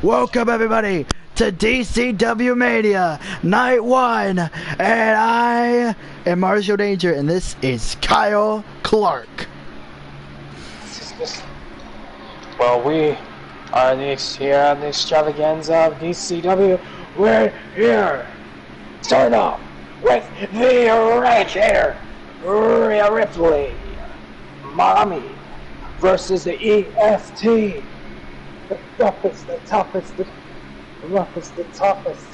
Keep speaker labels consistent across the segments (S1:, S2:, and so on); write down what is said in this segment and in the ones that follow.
S1: Welcome everybody to DCW Mania Night 1, and I am Marshall Danger, and this is Kyle Clark.
S2: Well, we are here on the extravaganza of DCW. We're here. Start off with the red hair, Rhea Ripley, Mommy versus the EFT. The roughest, the toughest, the roughest, the toughest.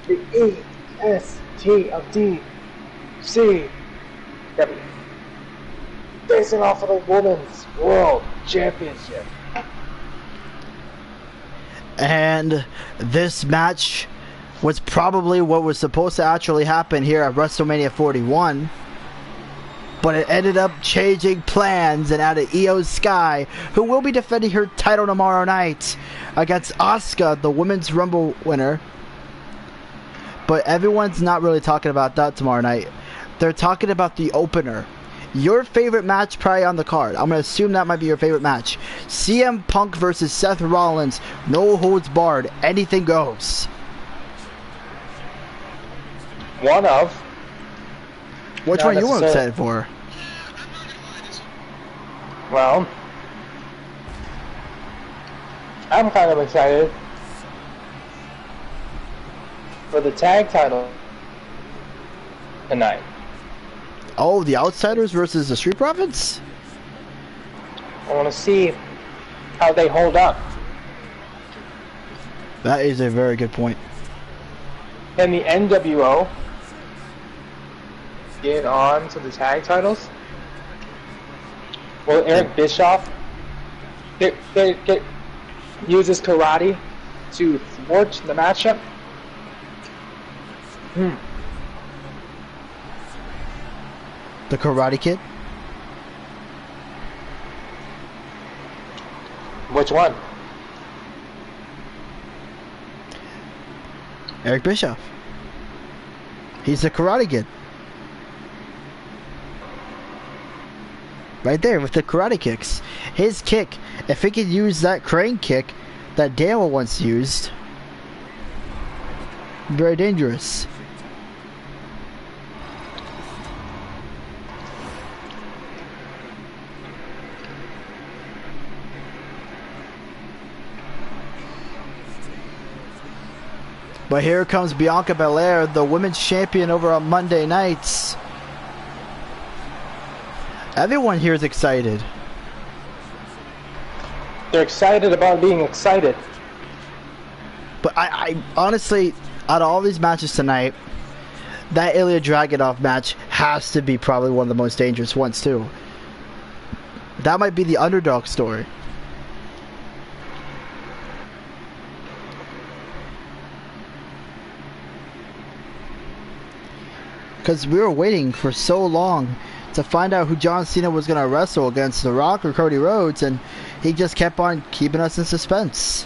S2: The EST of DCW. Facing off of the Women's World Championship.
S1: And this match was probably what was supposed to actually happen here at WrestleMania 41. But it ended up changing plans and added Io Sky, who will be defending her title tomorrow night against Asuka, the Women's Rumble winner. But everyone's not really talking about that tomorrow night. They're talking about the opener. Your favorite match probably on the card. I'm going to assume that might be your favorite match. CM Punk versus Seth Rollins. No holds barred. Anything goes.
S2: One of.
S1: Which one are you excited for?
S2: Well, I'm kind of excited for the tag title tonight.
S1: Oh, the Outsiders versus the Street Profits?
S2: I want to see how they hold up.
S1: That is a very good point.
S2: Can the NWO get on to the tag titles? Will Eric Bischoff use his karate to thwart the matchup?
S1: The Karate Kid?
S2: Which one?
S1: Eric Bischoff. He's the Karate Kid. Right there with the karate kicks. His kick, if he could use that crane kick that Daniel once used, very dangerous. But here comes Bianca Belair, the women's champion, over on Monday nights. Everyone here is excited.
S2: They're excited about being excited.
S1: But I honestly, out of all these matches tonight, that Ilya Dragunov match has to be probably one of the most dangerous ones too. That might be the underdog story. Because we were waiting for so long to find out who John Cena was going to wrestle against The Rock or Cody Rhodes, and he just kept on keeping us in suspense.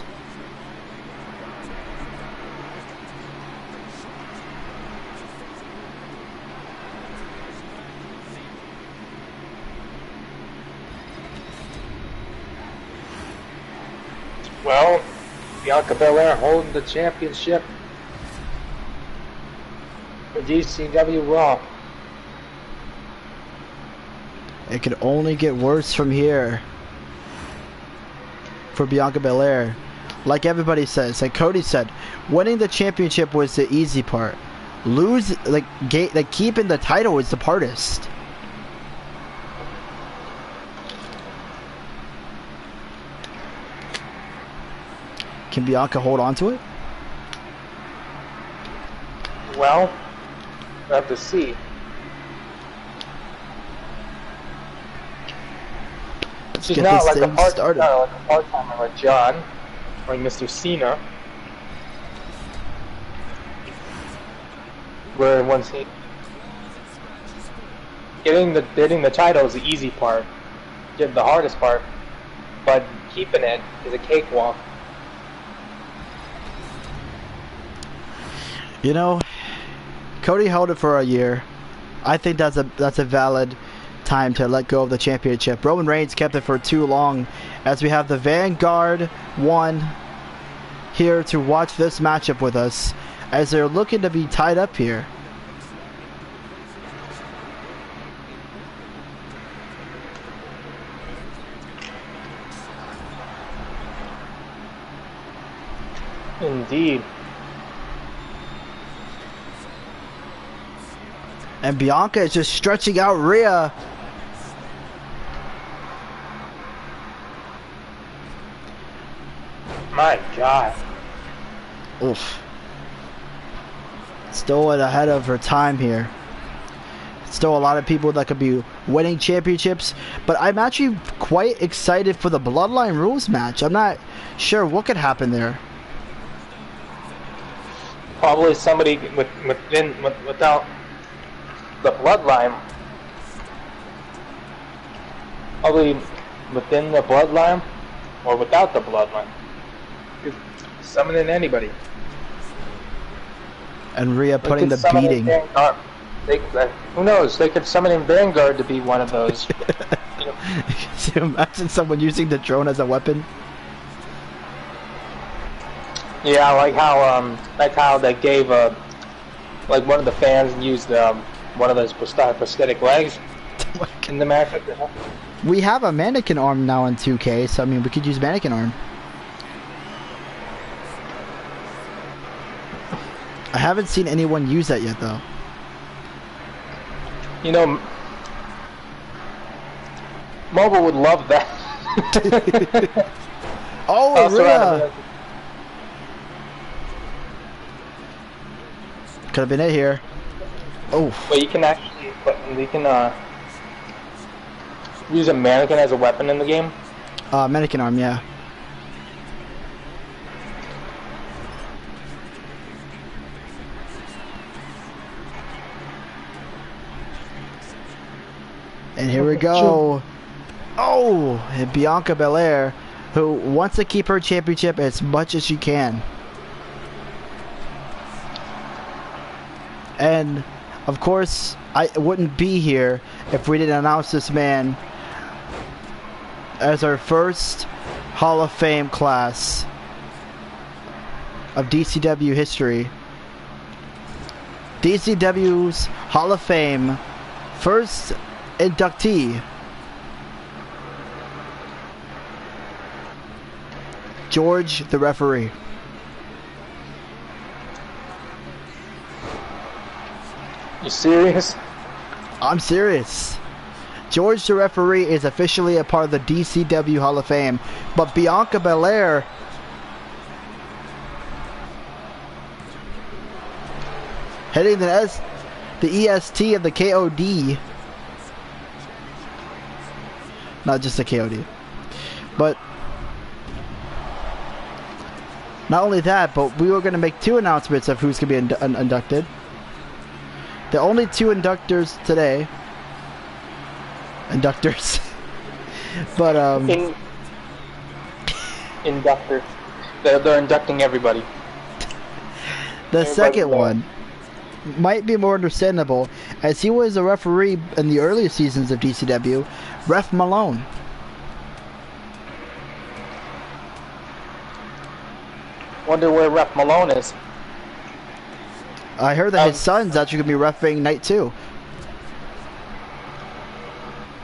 S2: Well, Bianca Belair holding the championship for DCW Raw.
S1: It could only get worse from here for Bianca Belair. Like everybody says, like Cody said, winning the championship was the easy part. Keeping the title was the hardest. Can Bianca hold on to it?
S2: Well, we'll have to see. She's not like a part-timer like John or Mr. Cena, where once he getting the title is the easy part, getting the hardest part, but keeping it is a cakewalk.
S1: You know, Cody held it for a year. I think that's a valid time to let go of the championship. Roman Reigns kept it for too long, as we have the Vanguard 1 here to watch this matchup with us, as they're looking to be tied up here.
S2: Indeed.
S1: And Bianca is just stretching out Rhea.
S2: My God.
S1: Oof. Still ahead of her time here. Still a lot of people that could be winning championships, but I'm actually quite excited for the Bloodline Rules match. I'm not sure what could happen there.
S2: Probably somebody without the bloodline. Probably within the bloodline or without the bloodline. Summoning anybody.
S1: And Rhea putting the beating.
S2: Who knows? They could summon in Vanguard to be one of those.
S1: Can you imagine someone using the drone as a weapon?
S2: Yeah, like how they gave like one of the fans used one of those prosthetic legs in the match.
S1: We have a mannequin arm now in 2K, so I mean we could use mannequin arm. I haven't seen anyone use that yet though.
S2: You know, Mobile would love that.
S1: Oh, Rhea! Could have been it here. Oh.
S2: Well, you can actually, use a mannequin as a weapon in the game.
S1: Mannequin arm, yeah. And here we go. Oh, and Bianca Belair, who wants to keep her championship as much as she can. And, of course, I wouldn't be here if we didn't announce this man as our first Hall of Fame class of DCW history. DCW's Hall of Fame first inductee, George the referee.
S2: You serious?
S1: I'm serious. George the referee is officially a part of the DCW Hall of Fame, but Bianca Belair hitting the EST of the KOD. Not just the KOD. But not only that, but we were going to make 2 announcements of who's going to be inducted. The only 2 inductors today. Inductors. But,
S2: Inductor. They're inducting everybody.
S1: The second one might be more understandable, as he was a referee in the earlier seasons of DCW, Ref Malone.
S2: Wonder where Ref Malone is.
S1: I heard that his son's actually going to be refereeing Night 2.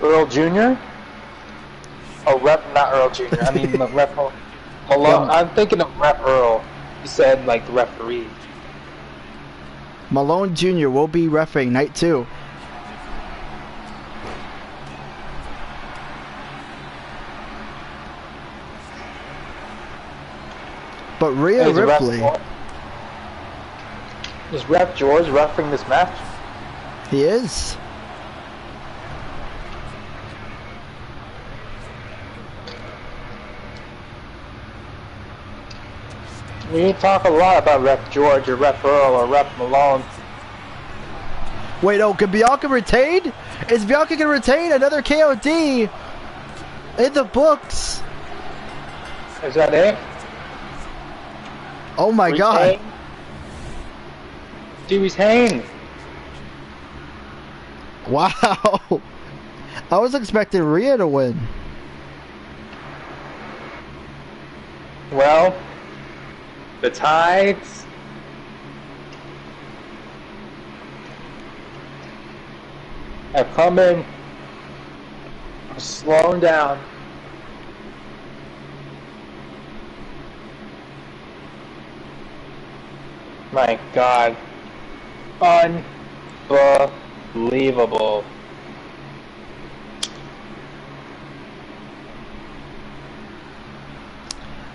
S2: Earl Jr.? Oh, not Earl Jr. I mean, Ref Malone. I'm thinking of Ref Earl. You said, like, the referee.
S1: Malone Jr. will be refereeing Night 2. But Rhea Ripley...
S2: Is Ref George refereeing this match?
S1: He is.
S2: We talk a lot about Ref George or Ref Earl or Ref Malone.
S1: Wait, oh, can Bianca retain? Is Bianca going to retain another KOD in the books?
S2: Is that it?
S1: Oh my God.
S2: Dewey's hang.
S1: Wow. I was expecting Rhea to win.
S2: Well, The tides are coming. I'm slowing down. My God. Unbelievable.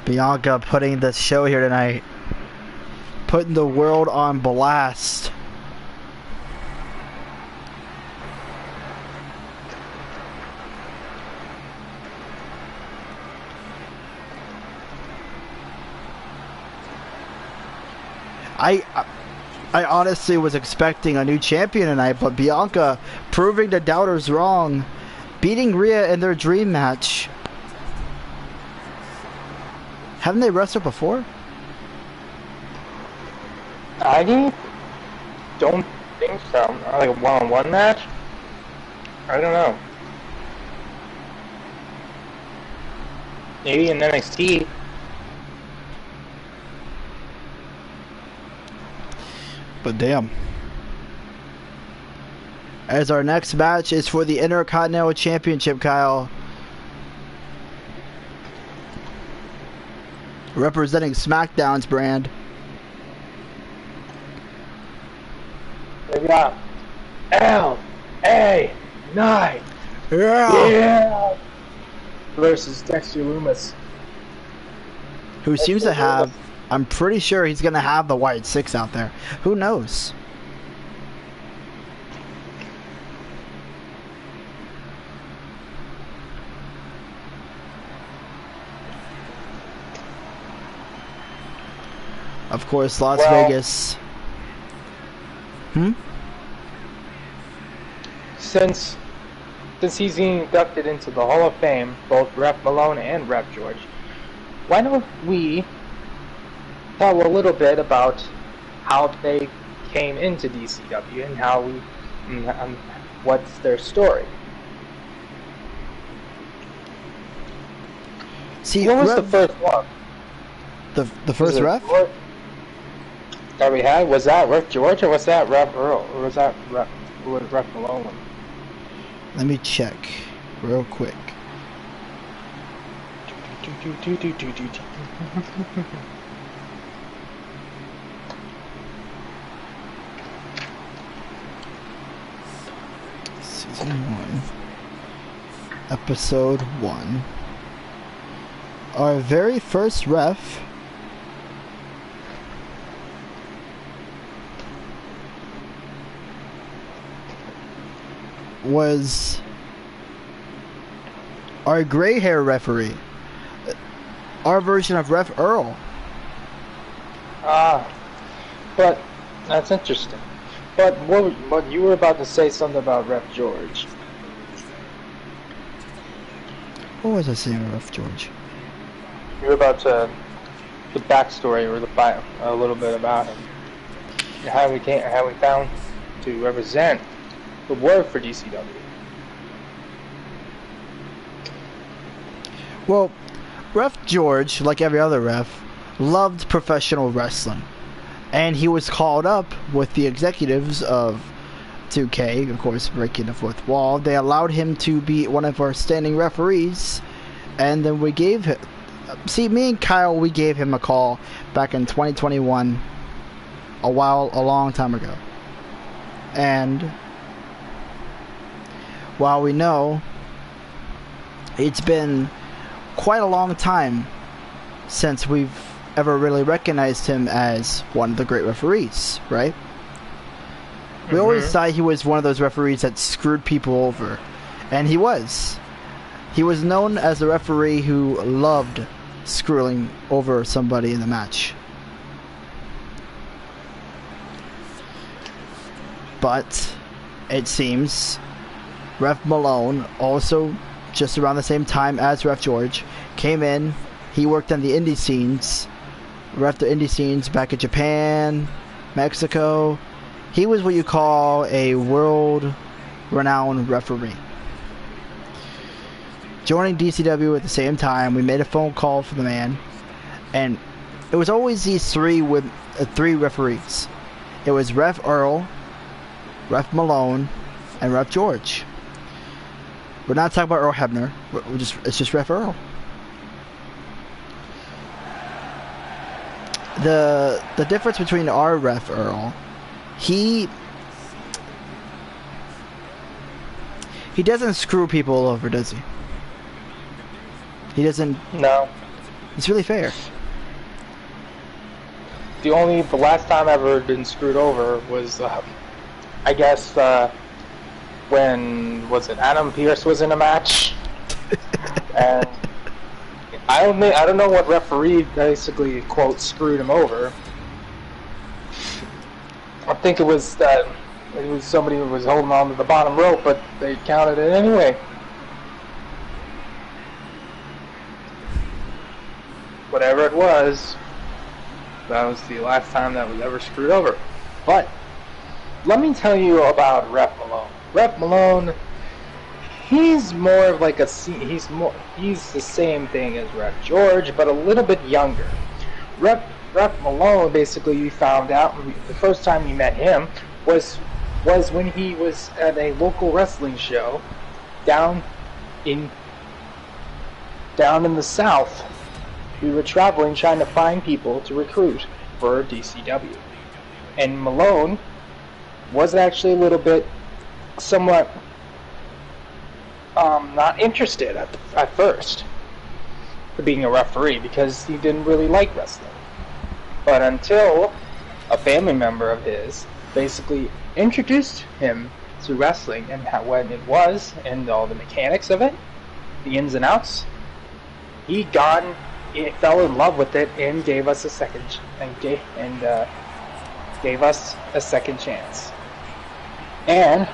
S1: Bianca putting the show here tonight. Putting the world on blast. I honestly was expecting a new champion tonight, but Bianca proving the doubters wrong, beating Rhea in their dream match. Haven't they wrestled before?
S2: I don't think so. Like a one-on-one match? I don't know. Maybe in NXT.
S1: But damn. As our next match is for the Intercontinental Championship, Kyle. Representing SmackDown's brand.
S2: We got LA Knight.
S1: Yeah.
S2: Versus Dexter Lumis.
S1: Who seems to have, I'm pretty sure he's going to have the White Six out there. Who knows? Of course, Las Vegas.
S2: Since he's inducted into the Hall of Fame, both Ref Malone and Ref George, why don't we talk a little bit about how they came into DCW and how what's their story?
S1: See,
S2: what was the first one?
S1: The first ref
S2: that we had, was that Ref George or was that Ref Earl or was that Ref Malone?
S1: Let me check real quick. Season 1, Episode 1. Our very first ref was our gray hair referee, our version of Ref Earl.
S2: But that's interesting. But what you were about to say something about Ref George.
S1: What was I saying about Ref George?
S2: You were about to the backstory or a little bit about him, and how we found to represent the word for DCW.
S1: Well, Ref George, like every other ref, loved professional wrestling. And he was called up with the executives of 2K, of course, breaking the fourth wall. They allowed him to be one of our standing referees. And then we gave him... See, me and Kyle, we gave him a call back in 2021, a long time ago. And while we know it's been quite a long time since we've ever really recognized him as one of the great referees, right? We always thought he was one of those referees that screwed people over. And he was. He was known as the referee who loved screwing over somebody in the match. But it seems Ref Malone, also just around the same time as Ref George, came in. He worked on the indie scenes, ref the indie scenes back in Japan, Mexico. He was what you call a world-renowned referee. Joining DCW at the same time, we made a phone call for the man, and it was always these three referees. It was Ref Earl, Ref Malone, and Ref George. We're not talking about Earl Hebner. It's just Ref Earl. The difference between our Ref Earl, he doesn't screw people over, does he? He doesn't.
S2: No.
S1: It's really fair.
S2: The last time I've ever been screwed over was, I guess, when Adam Pearce was in a match, and I don't know what referee basically quote screwed him over. I think it was somebody who was holding on to the bottom rope, but they counted it anyway. Whatever it was, that was the last time that was ever screwed over. But let me tell you about Ref Malone. Ref Malone, he's more of like he's the same thing as Ref George, but a little bit younger. Ref Malone, basically, you found out the first time you met him was when he was at a local wrestling show down in the South. We were traveling trying to find people to recruit for DCW. And Malone was actually a little bit somewhat not interested at first for being a referee because he didn't really like wrestling. But until a family member of his basically introduced him to wrestling and what it was and all the mechanics of it, the ins and outs, he fell in love with it and gave us a second chance. And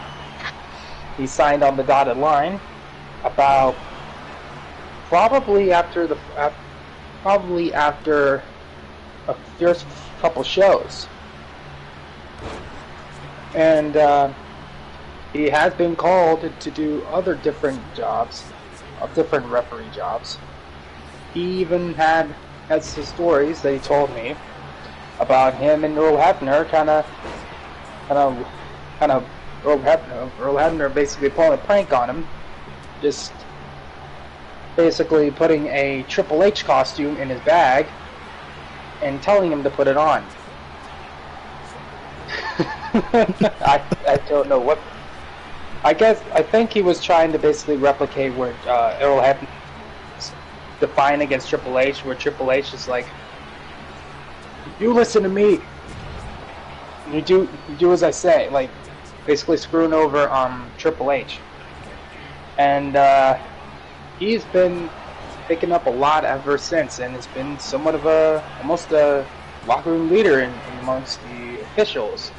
S2: he signed on the dotted line about probably after a first couple shows. And he has been called to do other different jobs, different referee jobs. He even had some stories that he told me about him and Earl Hebner kind of Earl Hebner basically pulling a prank on him, just basically putting a Triple H costume in his bag and telling him to put it on. I don't know what. I think he was trying to basically replicate where Earl Hebner defiant against Triple H, where Triple H is like, "You listen to me. You do as I say." Like, basically screwing over Triple H, and he's been picking up a lot ever since, and has been somewhat of almost a locker room leader amongst the officials,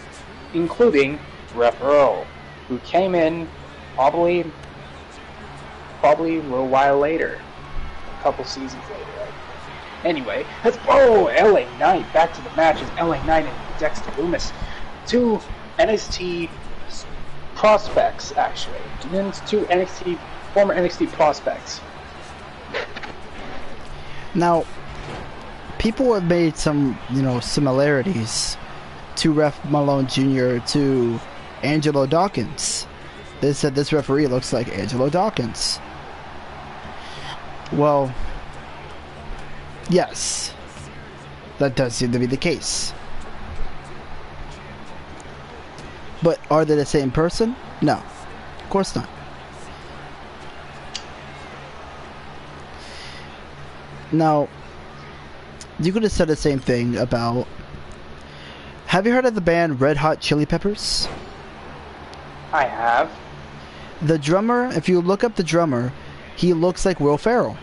S2: including Ref Earl, who came in probably a little while later. Couple seasons later. Anyway, LA Knight, back to the matches. LA Knight and Dexter Lumis, two NXT prospects, actually. Two former NXT prospects.
S1: Now, people have made some, similarities to Ref Malone Jr. to Angelo Dawkins. They said this referee looks like Angelo Dawkins. Well, yes, that does seem to be the case. But are they the same person? No, of course not. Now, you could have said the same thing about... Have you heard of the band Red Hot Chili Peppers?
S2: I have.
S1: The drummer, if you look up the drummer, he looks like Will Ferrell.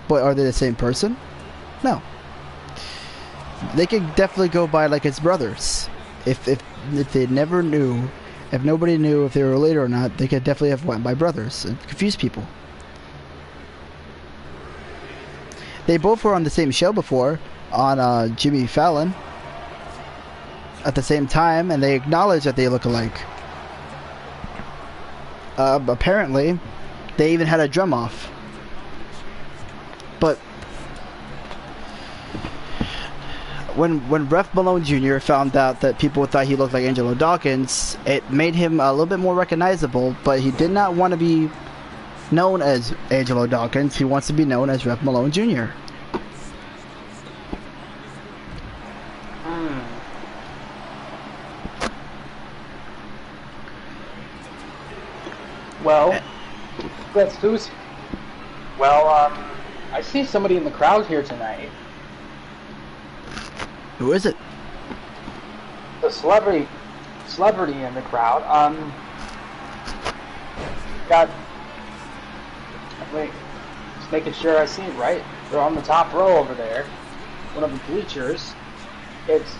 S1: But are they the same person? No. They could definitely go by like his brothers. If they never knew, if nobody knew if they were related or not, they could definitely have went by brothers and confuse people. They both were on the same show before, on Jimmy Fallon, at the same time, and they acknowledge that they look alike. Apparently, they even had a drum off. But when Ref Malone Jr. found out that people thought he looked like Angelo Dawkins, it made him a little bit more recognizable, but he did not want to be known as Angelo Dawkins. He wants to be known as Ref Malone Jr.
S2: Well, that's who's. Well, I see somebody in the crowd here tonight.
S1: Who is it?
S2: The celebrity in the crowd. Wait, just making sure I see it right. They're on the top row over there. One of the bleachers. It's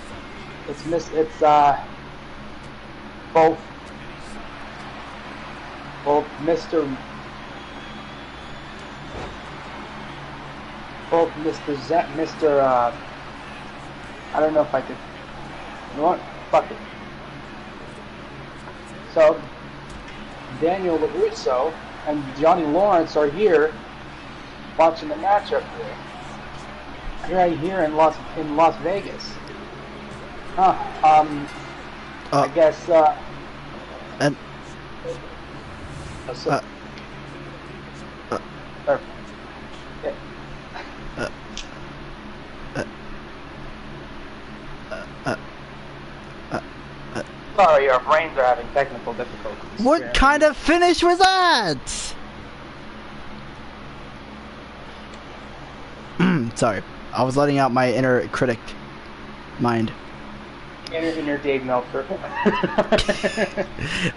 S2: both Mr. I don't know if I could. You know what? Fuck it. So, Daniel LaRusso and Johnny Lawrence are here watching the match up here. Right here in Las Vegas. I guess,
S1: and
S2: sorry, our brains are having technical difficulties.
S1: What kind of finish was that? Sorry, I was letting out my inner critic mind.
S2: Inner Dave Meltzer.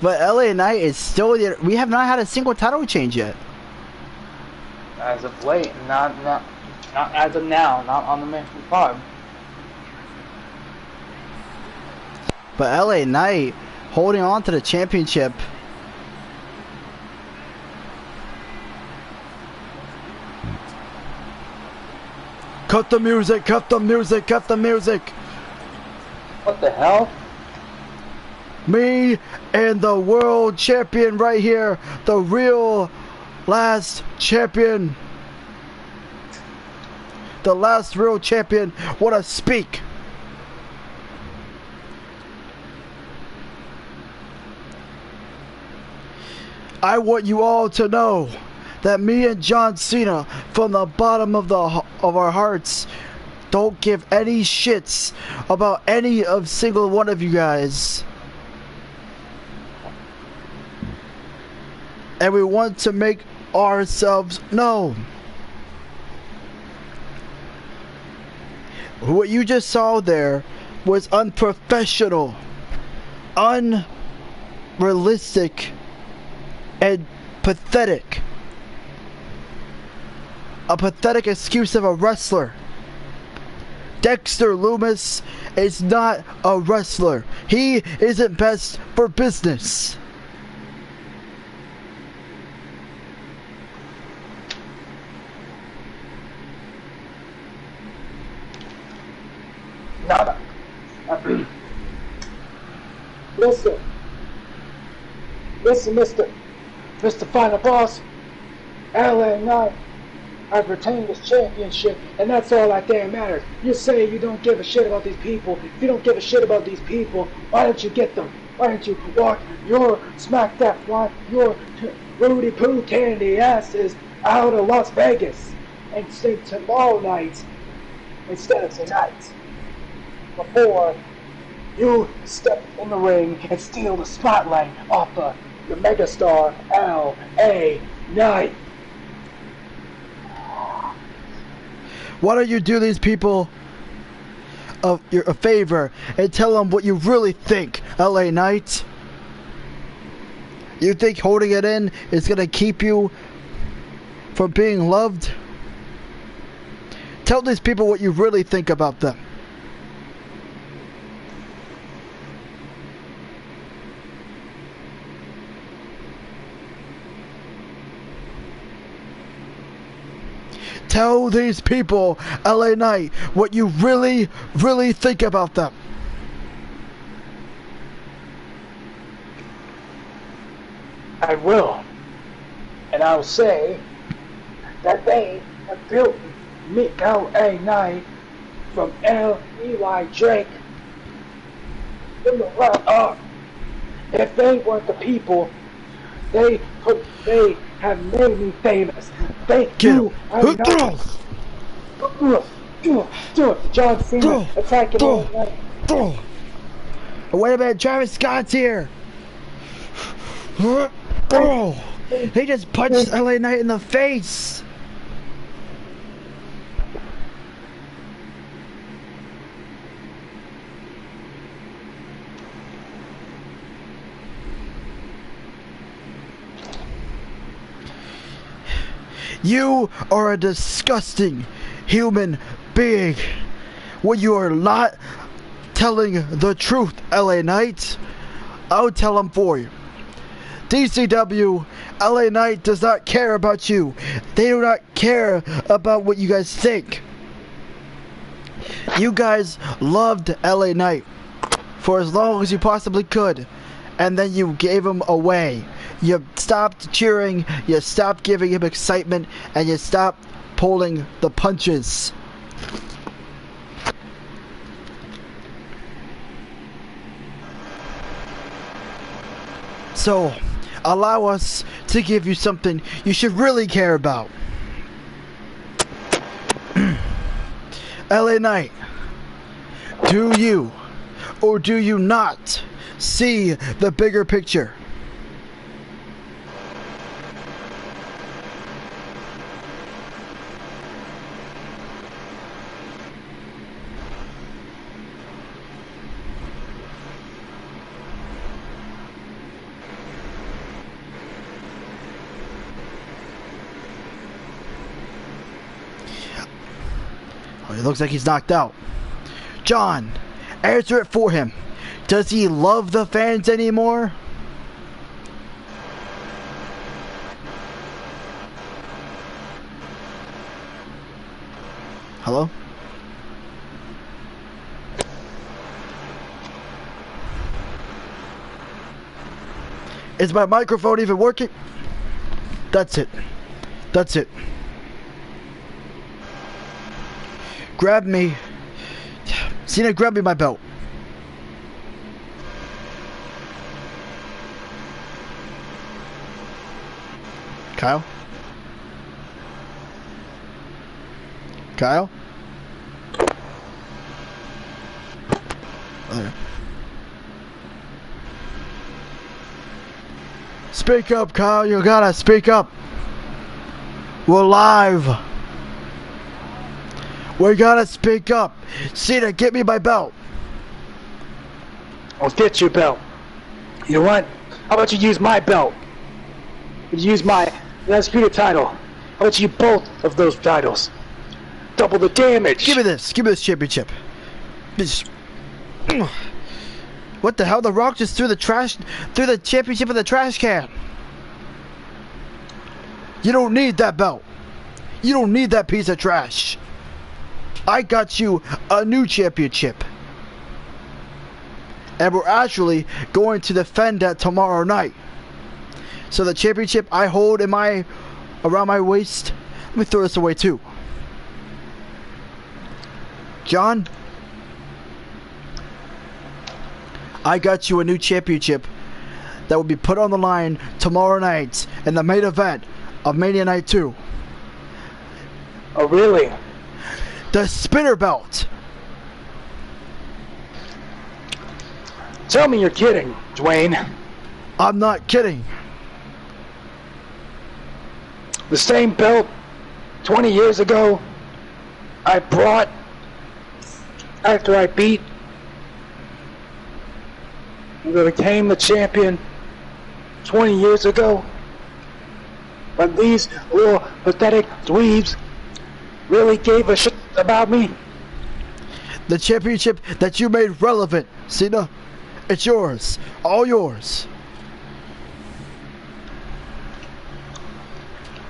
S1: But LA Knight is still the. We have not had a single title change yet.
S2: As of late, not as of now, not on the main card.
S1: But LA Knight holding on to the championship. Cut the music, cut the music, cut the music.
S2: What the hell?
S1: Me and the world champion right here, the real last champion. The last real champion wanna speak. I want you all to know that me and John Cena, from the bottom of our hearts, don't give any shits about any of single one of you guys. And we want to make ourselves known. What you just saw there was unprofessional, unrealistic, and pathetic. A pathetic excuse of a wrestler. Dexter Lumis is not a wrestler. He isn't best for business.
S2: Nada. Listen, Mr. Final Boss, LA Knight, I've retained this championship, and that's all that damn matters. You say you don't give a shit about these people. If you don't give a shit about these people, why don't you get them? Why don't you walk your smack that fly, your Rudy Poo candy asses out of Las Vegas and say tomorrow night instead of tonight, before you step in the ring and steal the spotlight off of the megastar LA Knight.
S1: Why don't you do these people a favor and tell them what you really think, LA Knight? You think holding it in is going to keep you from being loved? Tell these people what you really think about them. Tell these people, LA Knight, what you really, really think about them.
S2: I will. And I will say that they have built me, LA Knight, from L.E.Y. Drake. If they weren't the people, they have made me famous. Thank you. John Cena attacking LA.
S1: Wait a minute, Travis Scott's here. He just punched LA Knight in the face. You are a disgusting human being. When you are not telling the truth, LA Knight, I'll tell them for you. DCW, LA Knight does not care about you. They do not care about what you guys think. You guys loved LA Knight for as long as you possibly could, and then you gave him away. You stopped cheering, you stopped giving him excitement, and you stopped pulling the punches. So, allow us to give you something you should really care about. LA Knight, do you or do you not see the bigger picture? It looks like he's knocked out. John, answer it for him. Does he love the fans anymore? Hello? Is my microphone even working? That's it. That's it. Grab me. Cena, grab me my belt. Kyle? Kyle? Okay. Speak up, Kyle. You gotta speak up. We're live. We gotta speak up. Cena, get me my belt.
S2: I'll get your belt. You know what? How about you use my belt? Use my Undisputed title. How about you both of those titles? Double the damage.
S1: Give me this. Give me this championship. What the hell? The Rock just threw the championship in the trash can. You don't need that belt. You don't need that piece of trash. I got you a new championship. And we're actually going to defend that tomorrow night. So the championship I hold in around my waist, let me throw this away too. John, I got you a new championship that will be put on the line tomorrow night in the main event of Mania Night 2.
S2: Oh, really?
S1: The spinner belt.
S2: Tell me you're kidding, Dwayne.
S1: I'm not kidding.
S2: The same belt 20 years ago I brought after I beat and became the champion 20 years ago. But these little pathetic dweebs really gave a shit about me.
S1: The championship that you made relevant, Cena. It's yours. All yours.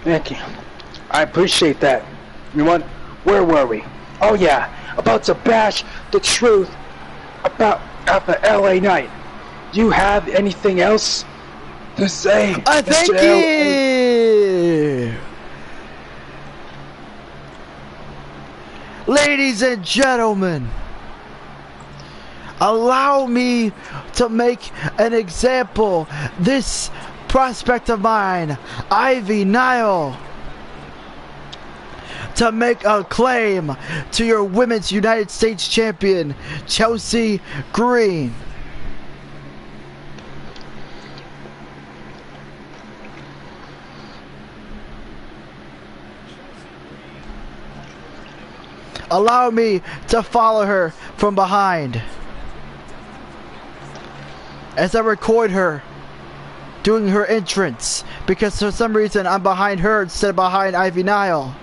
S2: Thank you. I appreciate that. You know what? Where were we? Oh yeah, about to bash the truth about the LA Knight. Do you have anything else to say?
S1: Thank you. Ladies and gentlemen, allow me to make an example. This prospect of mine, Ivy Nile, to make a claim to your Women's United States Champion, Chelsea Green. Allow me to follow her from behind as I record her doing her entrance, because for some reason I'm behind her instead of behind Ivy Nile.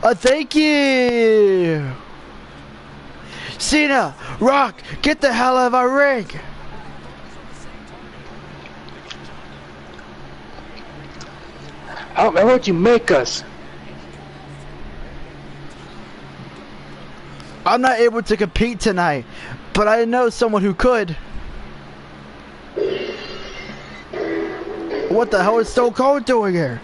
S1: Thank you! Cena, Rock, get the hell out of our ring!
S2: Oh man, what'd you make us?
S1: I'm not able to compete tonight, but I know someone who could. What the hell is Stone Cold doing here?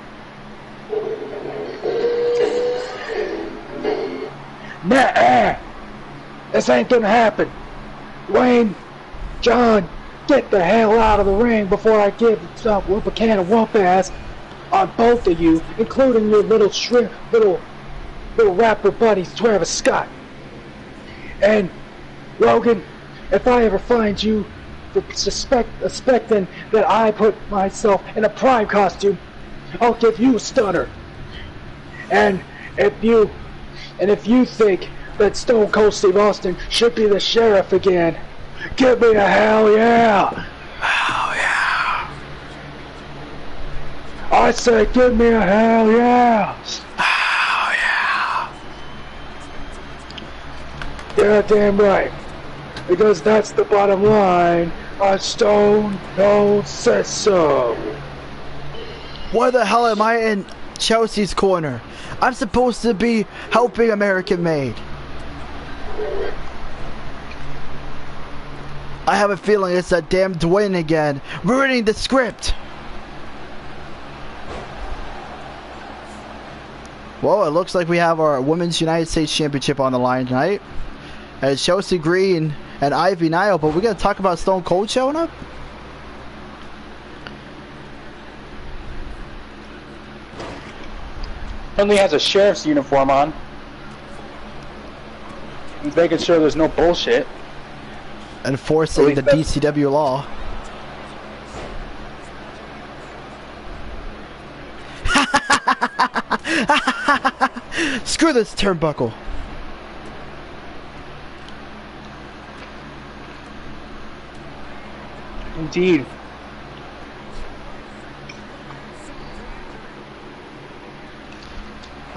S2: Nah, this ain't gonna happen. Wayne, John, get the hell out of the ring before I give whoop a can of whoop ass on both of you, including your little rapper buddies, Travis Scott. And Logan, if I ever find you suspecting that I put myself in a prime costume, I'll give you a stunner. And if you think that Stone Cold Steve Austin should be the sheriff again, give me a hell yeah! Hell yeah! I say give me a hell yeah! Hell yeah! Yeah, damn right. Because that's the bottom line. A Stone Cold says so.
S1: Why the hell am I in Chelsea's corner? I'm supposed to be helping American Made. I have a feeling it's that damn Dwayne again, ruining the script. Well, it looks like we have our Women's United States Championship on the line tonight. As Chelsea Green and Ivy Nile, but we gotta talk about Stone Cold showing up?
S2: Only has a sheriff's uniform on. He's making sure there's no bullshit.
S1: Enforcing the DCW law. Screw this turnbuckle.
S2: Indeed.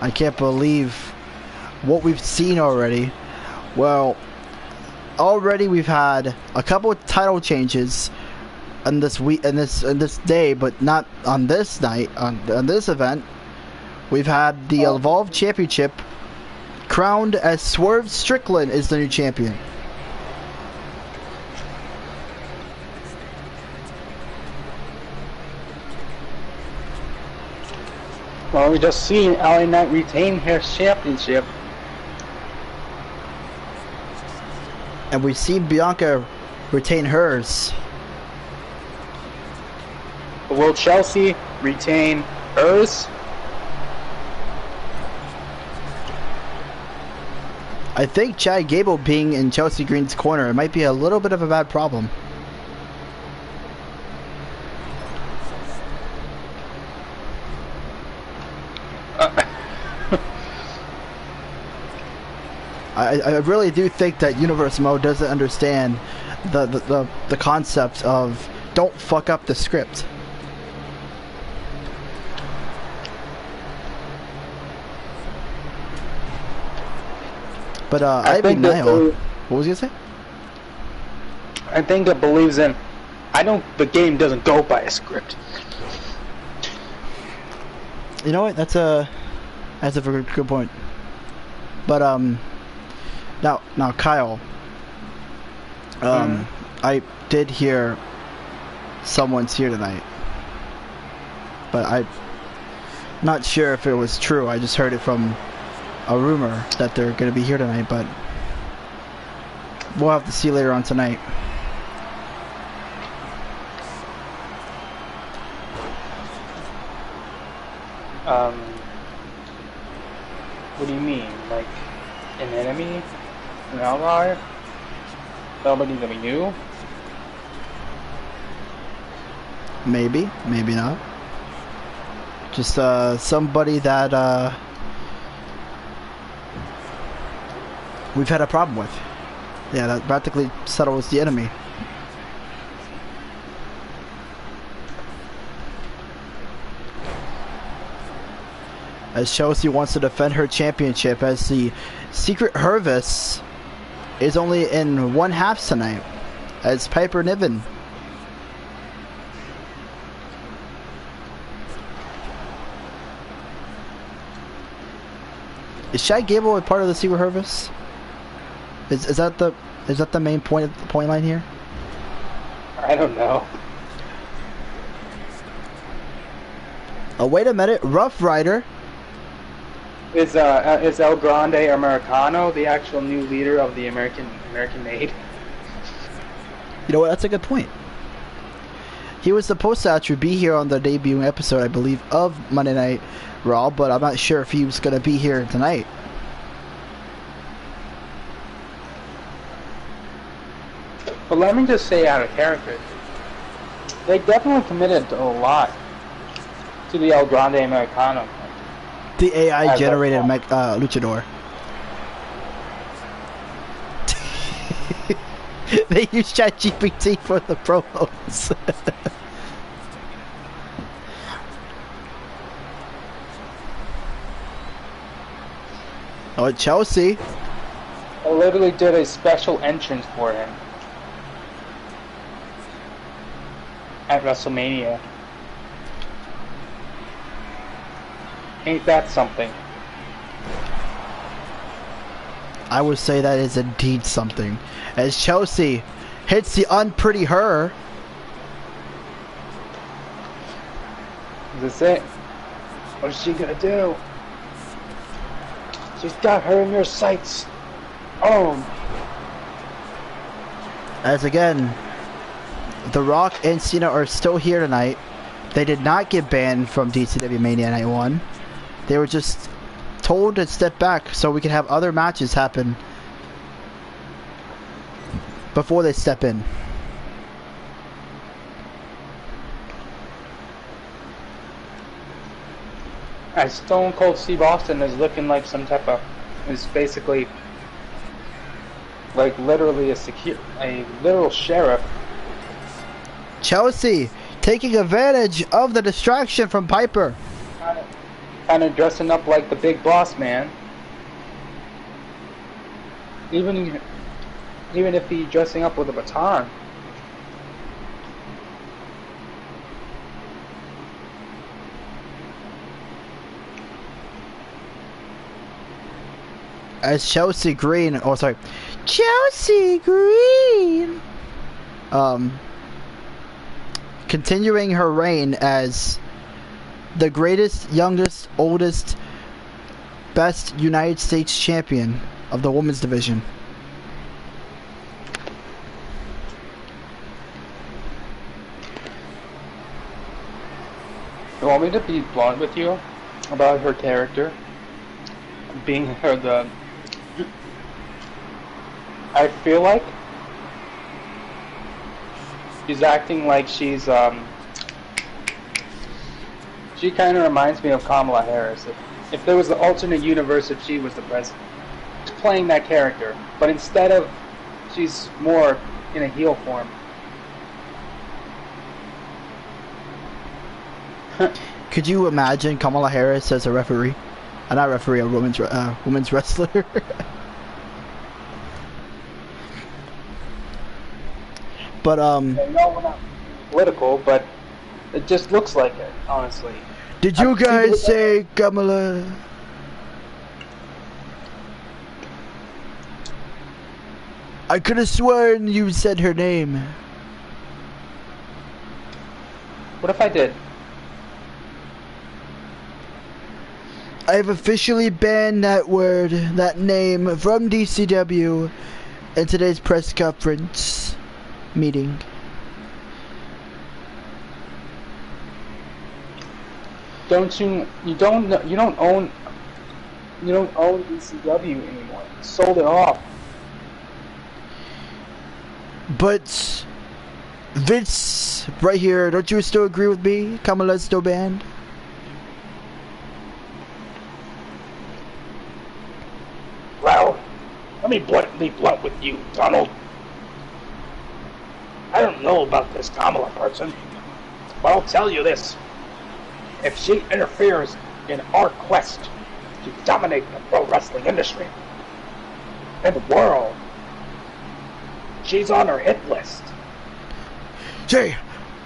S1: I can't believe what we've seen already. Well, already we've had a couple of title changes on this week, in this day, but not on this night. On this event, we've had the Evolve Championship crowned as Swerve Strickland is the new champion.
S2: Well, we just seen LA Knight retain her championship.
S1: And we've seen Bianca retain hers.
S2: Will Chelsea retain hers?
S1: I think Chad Gable being in Chelsea Green's corner, it might be a little bit of a bad problem. I really do think that Universe Mode doesn't understand the concept of don't fuck up the script. But Ivy Nile, what was you gonna say?
S2: I think that believes in. The game doesn't go by a script.
S1: You know what? That's a very good point. But now Kyle, I did hear someone's here tonight, but I'm not sure if it was true. I just heard it from a rumor that they're going to be here tonight, but we'll have to see later on tonight.
S2: What do you mean? Like an enemy? An ally? Somebody that we knew?
S1: Maybe, maybe not. Just somebody that we've had a problem with. Yeah, that practically settles the enemy. As Chelsea wants to defend her championship, as the Secret Hervis is only in one half tonight, as Piper Niven. Is Shad Gable a part of the Secret Hervis? Is that the main point line here?
S2: I don't know.
S1: Oh, wait a minute, Rough Rider.
S2: Is El Grande Americano the actual new leader of the American Maid?
S1: You know what? That's a good point. He was supposed to actually be here on the debut episode, I believe, of Monday Night Raw, but I'm not sure if he was going to be here tonight.
S2: But let me just say, out of character, they definitely committed a lot to the El Grande Americano.
S1: The AI generated luchador. They use ChatGPT for the promos. Oh, Chelsea.
S2: I literally did a special entrance for him at WrestleMania. Ain't that something?
S1: I would say that is indeed something. As Chelsea hits the unpretty her.
S2: Is this it? What is she gonna do? She's got her in your sights. Oh.
S1: As again, The Rock and Cena are still here tonight. They did not get banned from DCW Mania Night 1. They were just told to step back so we could have other matches happen before they step in.
S2: As Stone Cold Steve Austin is looking like some type of, is basically like literally a literal sheriff.
S1: Chelsea taking advantage of the distraction from Piper.
S2: Kind of dressing up like the big boss man. Even if he's dressing up with a baton.
S1: As Chelsea Green, oh sorry, Chelsea Green, continuing her reign as the greatest, youngest, oldest, best United States champion of the women's division.
S2: You want me to be blunt with you about her character? Being her I feel like she's acting like she's she kind of reminds me of Kamala Harris. If there was an alternate universe, if she was the president, she's playing that character, but instead of, she's more in a heel form.
S1: Could you imagine Kamala Harris as a referee? Not referee, a women's wrestler. But
S2: I know we're not political, but it just looks like it, honestly.
S1: Did you guys say Kamala? I could have sworn you said her name.
S2: What if I did?
S1: I've officially banned that word, that name from DCW in today's press conference meeting.
S2: You don't own DCW anymore. You sold it off.
S1: But Vince, right here, don't you still agree with me? Kamala's still banned.
S3: Well, let me be blunt with you, Donald. I don't know about this Kamala person, but I'll tell you this. If she interferes in our quest to dominate the pro wrestling industry and the world, she's on our hit list.
S1: 3,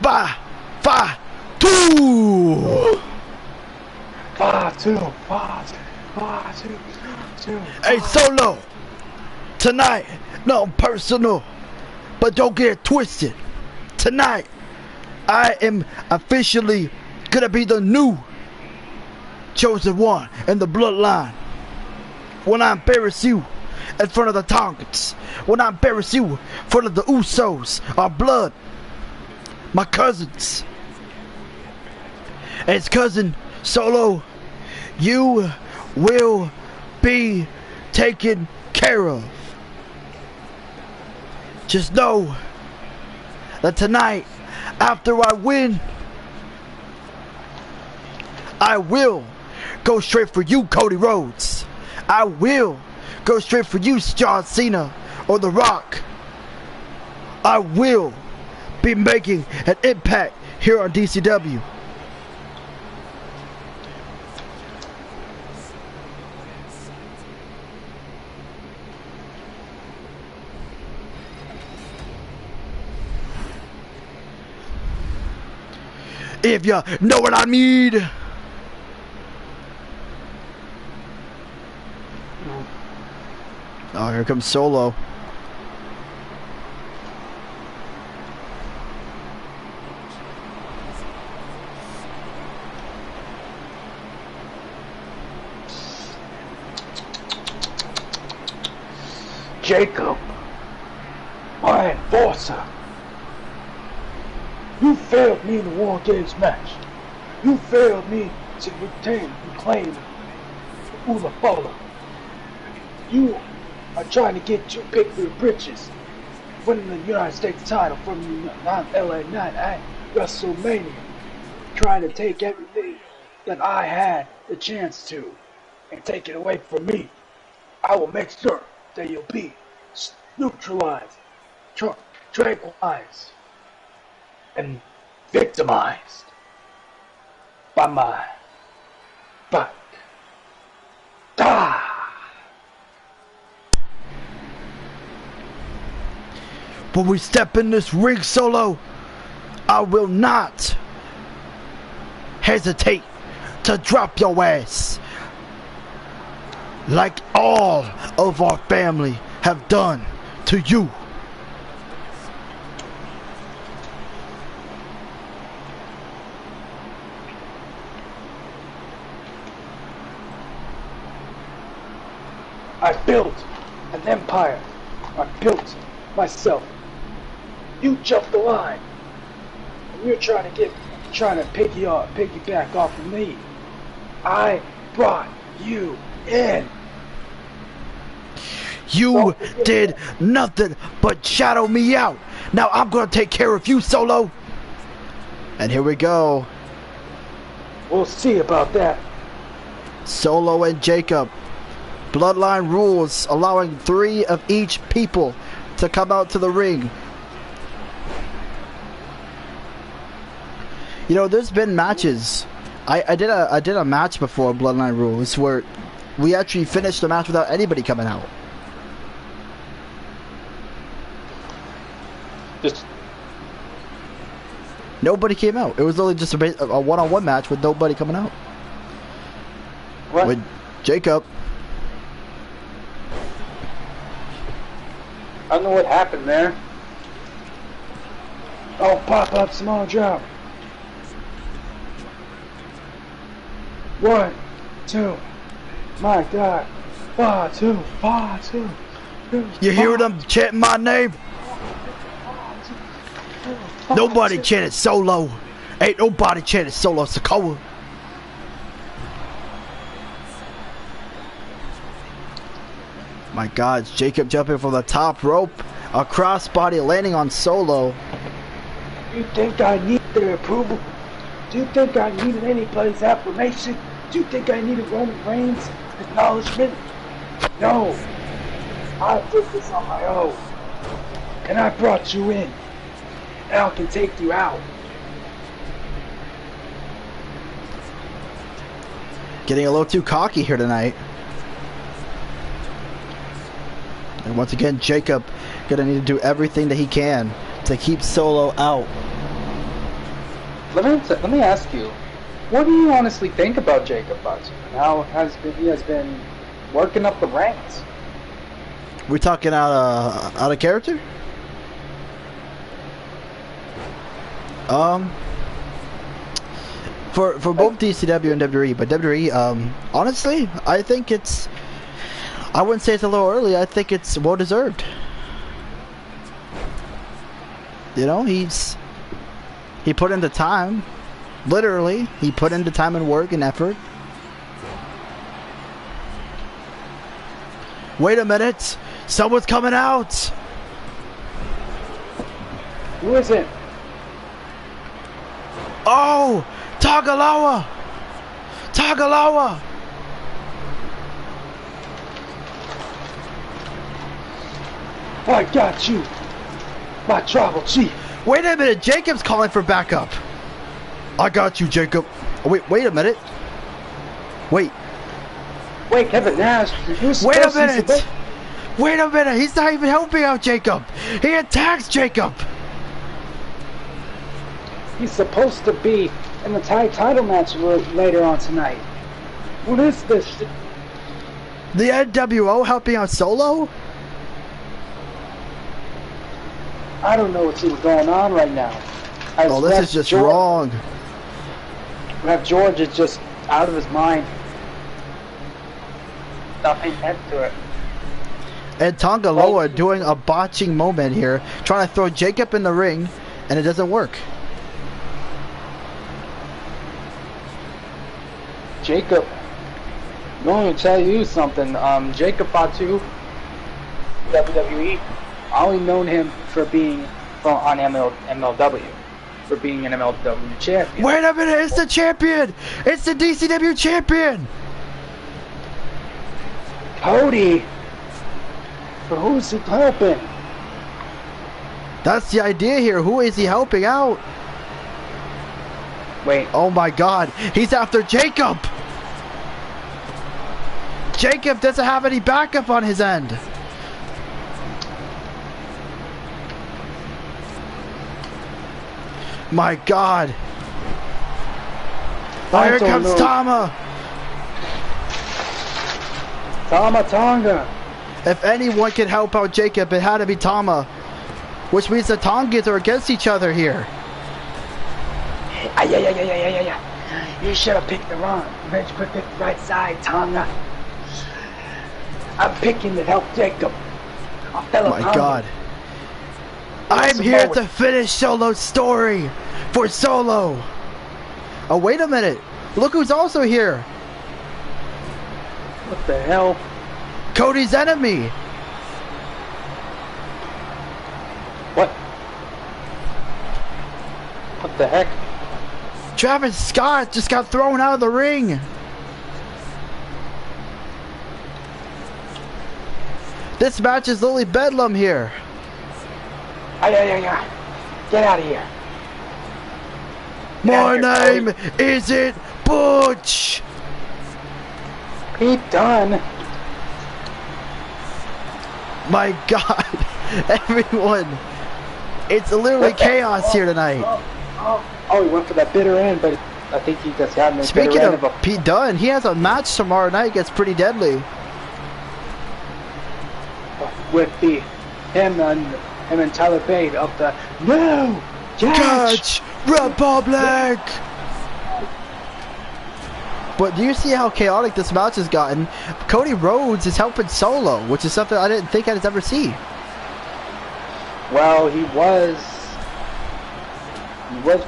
S1: 5, 5, 2.
S2: 5, 2, 5, 2, 2.
S1: Hey, Solo. Tonight, nothing personal, but don't get it twisted. Tonight, I am officially gonna be the new chosen one in the bloodline. When I embarrass you in front of the Tongans, when I embarrass you in front of the Usos, our blood, my cousins. And it's cousin Solo, you will be taken care of. Just know that tonight, after I win, I will go straight for you, Cody Rhodes. I will go straight for you, John Cena or The Rock. I will be making an impact here on DCW. If you know what I mean. Oh, here comes Solo.
S3: Jacob, my enforcer. You failed me in the War Games match. You failed me to reclaim Ula Fola. You are trying to get your pick for your britches, winning the United States title from the LA Knight at WrestleMania, trying to take everything that I had the chance to and take it away from me. I will make sure that you'll be neutralized, tranquilized, and victimized by my back.
S1: When we step in this ring, Solo, I will not hesitate to drop your ass like all of our family have done to you.
S3: I built an empire. I built myself. You jumped the line. And you're trying to piggyback off of me. I brought you in.
S1: You did nothing but shadow me out. Now I'm gonna take care of you, Solo. And here we go.
S3: We'll see about that.
S1: Solo and Jacob. Bloodline rules allowing 3 of each people to come out to the ring. You know, there's been matches. I did a match before Bloodline rules where we actually finished the match without anybody coming out.
S3: Just
S1: nobody came out. It was only just a one-on-one match with nobody coming out.
S2: What?
S1: With Jacob.
S2: I don't know what happened there.
S3: I'll pop up small drop. 1, Fatu. My God. Fatu. Fatu.
S1: You hear them chanting my name? Nobody chanted Solo. Ain't nobody chanted Solo Sikoa. My God, Jacob jumping from the top rope. A crossbody landing on Solo.
S3: You think I need their approval? Do you think I needed anybody's affirmation? Do you think I needed Roman Reigns' acknowledgement? No. I did this on my own. And I brought you in. And I can take you out.
S1: Getting a little too cocky here tonight. And once again, Jacob gonna need to do everything that he can to keep Solo out.
S2: Let me ask you, what do you honestly think about Jacob Fatu? How he has been working up the ranks?
S1: We talking out of character? For both DCW and WWE, but WWE, honestly, I think it's, I wouldn't say it's a little early. I think it's well deserved. You know, he put in the time. Literally, he put in the time and work and effort. Wait a minute, someone's coming out.
S3: Who is it?
S1: Oh, Tagalawa! Tagalawa!
S3: I got you, my tribal chief.
S1: Wait a minute, Jacob's calling for backup. I got you, Jacob. Oh, wait a minute. Wait.
S3: Wait, Kevin Nash.
S1: Wait a minute. Wait a minute. He's not even helping out Jacob. He attacks Jacob.
S3: He's supposed to be in the title match later on tonight. What is this shit?
S1: The NWO helping out Solo?
S3: I don't know what's going on right now.
S1: Oh, this is just wrong.
S3: Ref George is just out of his mind. Nothing head to it.
S1: And Tongaloa doing a botching moment here, trying to throw Jacob in the ring, and it doesn't work.
S2: Jacob, I'm going to tell you something. Jacob Fatu, WWE, I only known him for being on MLW, for being an MLW champion.
S1: Wait a minute, it's the champion! It's the DCW champion!
S3: Cody! But who's he helping?
S1: That's the idea here. Who is he helping out?
S2: Wait.
S1: Oh my God, he's after Jacob! Jacob doesn't have any backup on his end. My God. Oh, here comes Tama.
S3: Tama Tonga.
S1: If anyone can help out Jacob, it had to be Tama. Which means the Tongans are against each other here.
S3: Yeah. You should have picked the wrong. You should have picked the right side, Tonga. I'm picking to help Jacob.
S1: My God. I'm here to finish Solo's story for Solo. Oh, wait a minute. Look who's also here.
S3: What the hell?
S1: Cody's enemy.
S2: What? What the heck?
S1: Travis Scott just got thrown out of the ring. This match is literally bedlam here.
S3: Yeah. Get out of here.
S1: My name isn't Butch.
S2: Pete Dunne.
S1: My God, everyone. It's literally chaos here tonight.
S3: Oh, he went for that bitter end, but I think he just got in the
S1: Speaking of Pete Dunne, he has a match tomorrow night. Gets pretty deadly.
S3: With him and Tyler Bate up the Catch
S1: Republic. But do you see how chaotic this match has gotten? Cody Rhodes is helping Solo, which is something I didn't think I'd ever see.
S2: Well, he was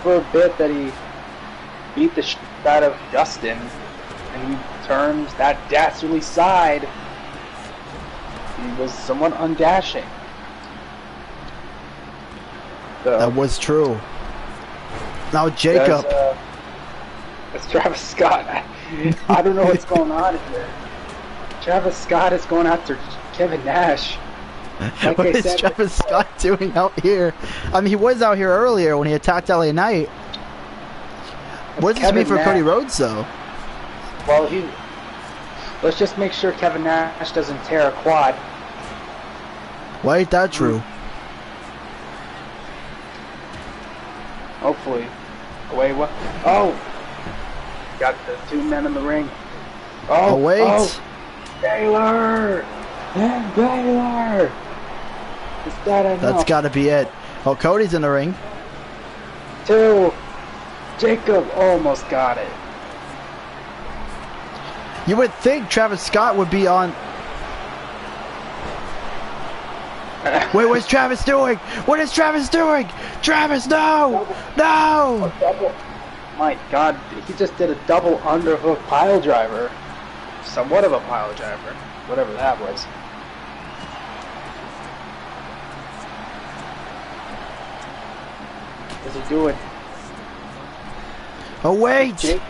S2: for a bit that he beat the shit out of Justin, and he turned that dastardly side. He was somewhat undashing. So,
S1: that was true. Now Jacob.
S2: It's Travis Scott. I don't know what's going on here. Travis Scott is going after Kevin Nash. Like
S1: what is Travis Scott doing out here? I mean, he was out here earlier when he attacked LA Knight. What does this mean for Cody Rhodes, though?
S2: Well, let's just make sure Kevin Nash doesn't tear a quad.
S1: Why ain't that true?
S2: Hopefully. Wait, what? Oh! Got the 2 men in the ring.
S1: Oh wait!
S2: Oh. Baylor! And Baylor! Is that enough?
S1: That's gotta be it. Oh, Cody's in the ring.
S2: 2. Jacob almost got it.
S1: You would think Travis Scott would be on... Wait, what's Travis doing? What is Travis doing? Travis, no! No!
S2: My God, he just did a double underhook pile driver. Somewhat of a pile driver. Whatever that was. What's he doing?
S1: Oh, wait!
S2: Jacob.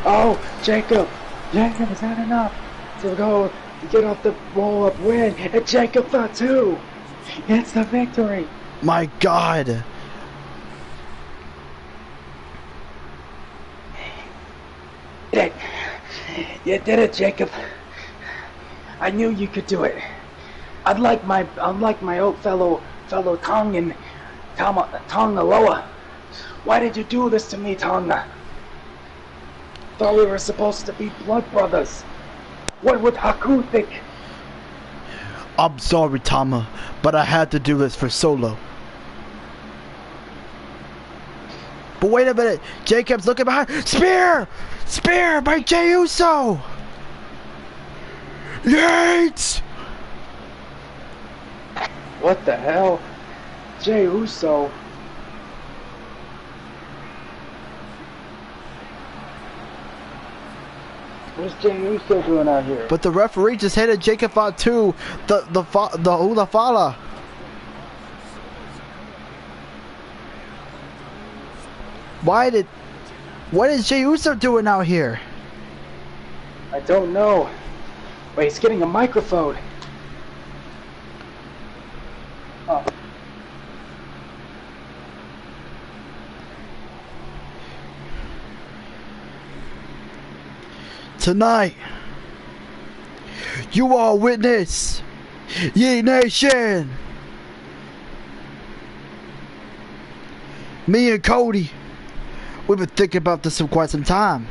S2: Oh, Jacob! Jacob, is that enough? To go get off the roll-up win. And Jacob thought too. It's the victory.
S1: My God.
S2: You did it, Jacob. I knew you could do it. Unlike my old fellow Tongan, Tongaloa. Why did you do this to me, Tonga? Thought we were supposed to be blood brothers. What would Haku think?
S1: I'm sorry, Tama, but I had to do this for Solo. But wait a minute, Jacob's looking behind. Spear! Spear by Jey Uso! Yates!
S2: What the hell? Jey Uso? What's Jey Uso doing out here?
S1: But the referee just handed Jacob out to the Ulafala. What is Jey Uso doing out here?
S2: I don't know. Wait, he's getting a microphone. Oh.
S1: Tonight, you all witness, Ye Nation. Me and Cody, we've been thinking about this for quite some time.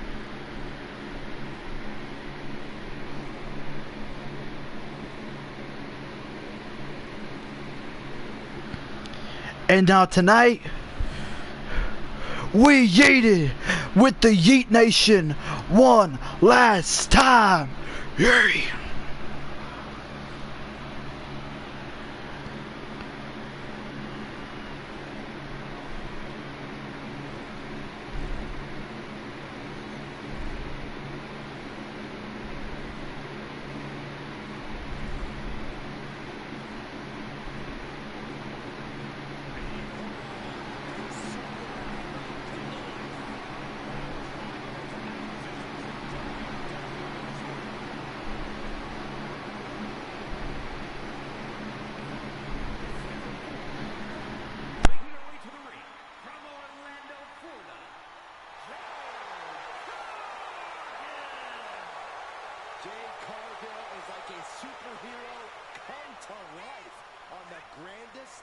S1: And now tonight, we yeeted with the Yeet Nation one last time. Yay!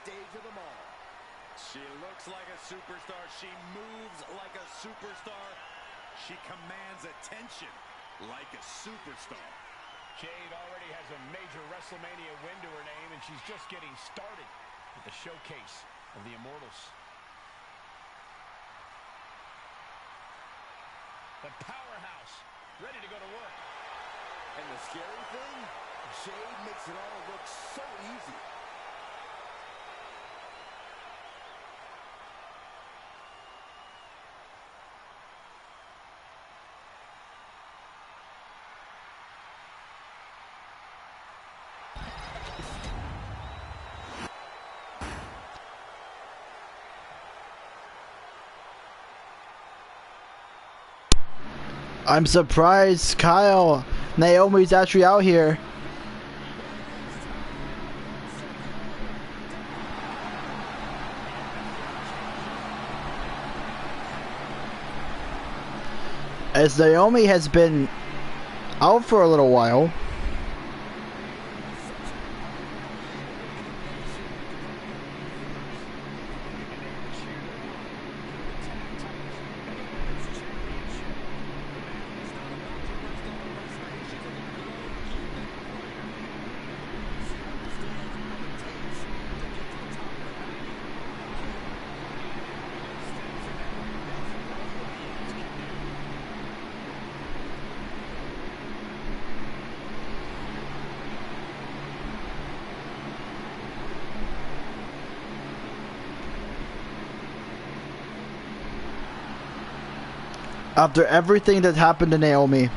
S4: Stage of them all. She looks like a superstar. She moves like a superstar. She commands attention like a superstar.
S5: Jade already has a major WrestleMania win to her name, and she's just getting started with the showcase of the Immortals. The powerhouse, ready to go to work.
S4: And the scary thing, Jade makes it all look so easy.
S1: I'm surprised Kyle Naomi's actually out here. As Naomi has been out for a little while. After everything that happened to Naomi,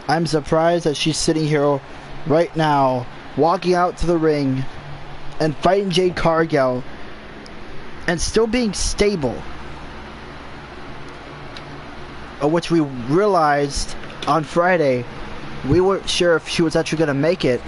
S1: I'm surprised that she's sitting here right now, walking out to the ring and fighting Jade Cargill and still being stable. Which we realized on Friday, we weren't sure if she was actually going to make it.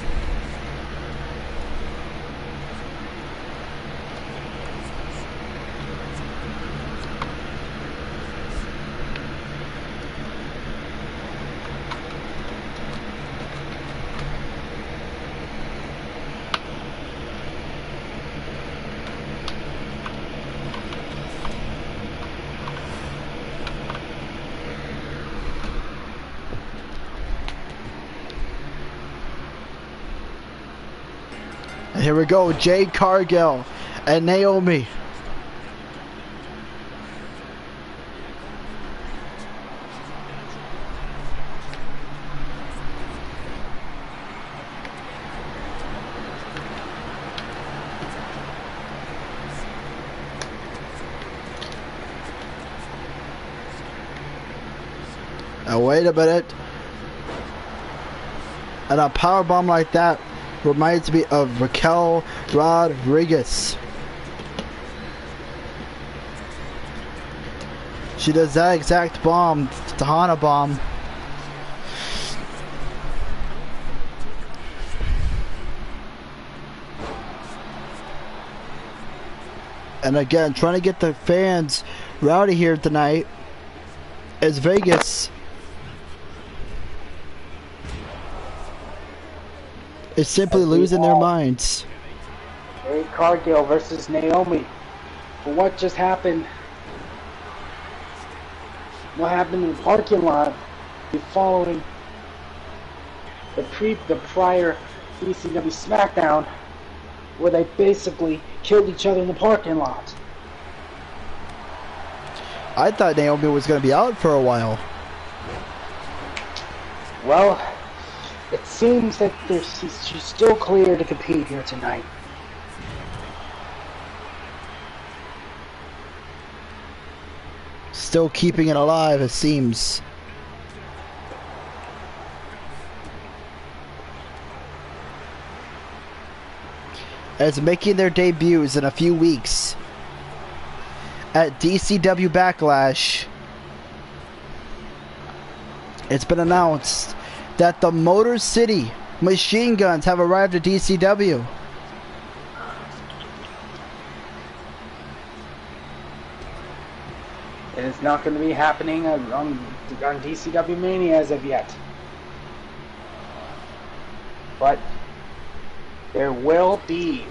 S1: Here we go, Jade Cargill and Naomi. Now wait a minute. And a power bomb like that reminds me of Raquel Rodriguez. She does that exact bomb, the Hana bomb. And again, trying to get the fans rowdy here tonight as Vegas is simply losing their minds.
S3: Jade Cargill versus Naomi. But what just happened? What happened in the parking lot following the prior DCW SmackDown, where they basically killed each other in the parking lot?
S1: I thought Naomi was going to be out for a while.
S3: Well, it seems that she's still clear to compete here tonight.
S1: Still keeping it alive, it seems. As making their debuts in a few weeks at DCW Backlash, it's been announced that the Motor City Machine Guns have arrived at DCW.
S3: It is not going to be happening on DCW Mania as of yet. But there will be.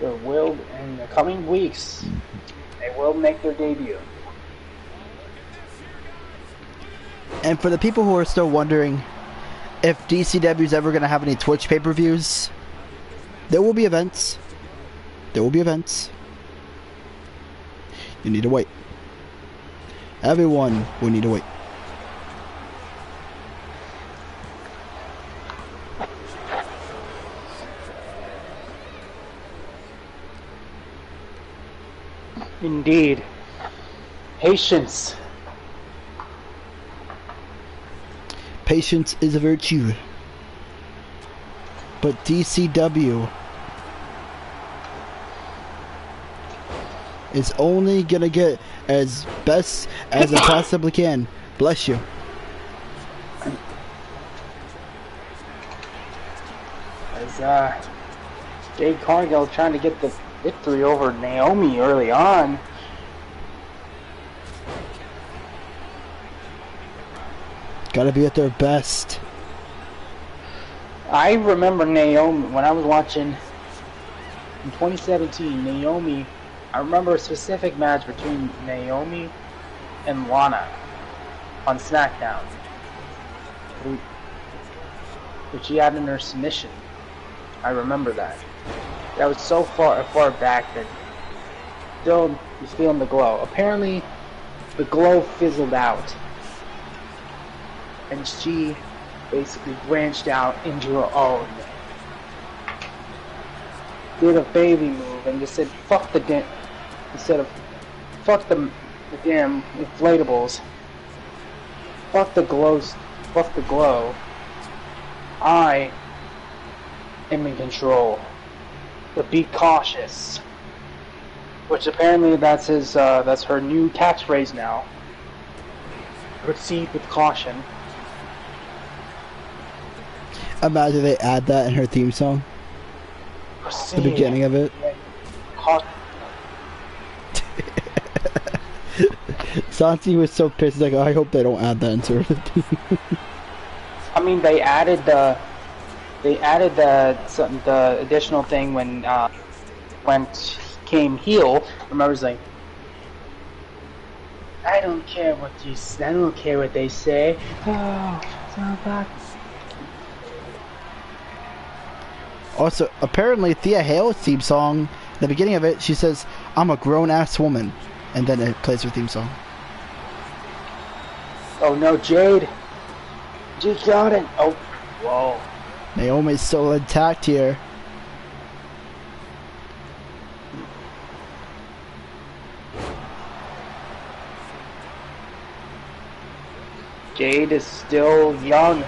S3: There will, in the coming weeks, they will make their debut.
S1: And for the people who are still wondering if DCW is ever going to have any Twitch pay-per-views, there will be events. There will be events. You need to wait. Everyone will need to wait.
S2: Indeed. Patience.
S1: Patience is a virtue. But DCW is only gonna get as best as it possibly can. Bless you.
S2: As Jade Cargill trying to get the victory over Naomi early on.
S1: Gotta be at their best.
S2: I remember Naomi when I was watching in 2017. Naomi, I remember a specific match between Naomi and Lana on SmackDown, which she had in her submission. I remember that. That was so far back that still was feeling the glow. Apparently, the glow fizzled out, and she basically branched out into her own. Did a baby move and just said, "Fuck the damn," instead of "Fuck the damn inflatables." Fuck the glows. Fuck the glow. I am in control. But be cautious. Which apparently that's his. That's her new catchphrase now. Proceed with caution.
S1: Imagine they add that in her theme song.
S2: Proceed.
S1: The beginning of it. Santi was so pissed. Like, I hope they don't add that into her theme.
S2: I mean, they added the additional thing when she came heel. Remember, it's like, I don't care what they say. Oh, so bad.
S1: Also, apparently, Thea Hale's theme song, the beginning of it, she says, "I'm a grown-ass woman," and then it plays her theme song.
S2: Oh no, Jade! Jade got it! Oh, whoa.
S1: Naomi's still intact here.
S2: Jade is still young,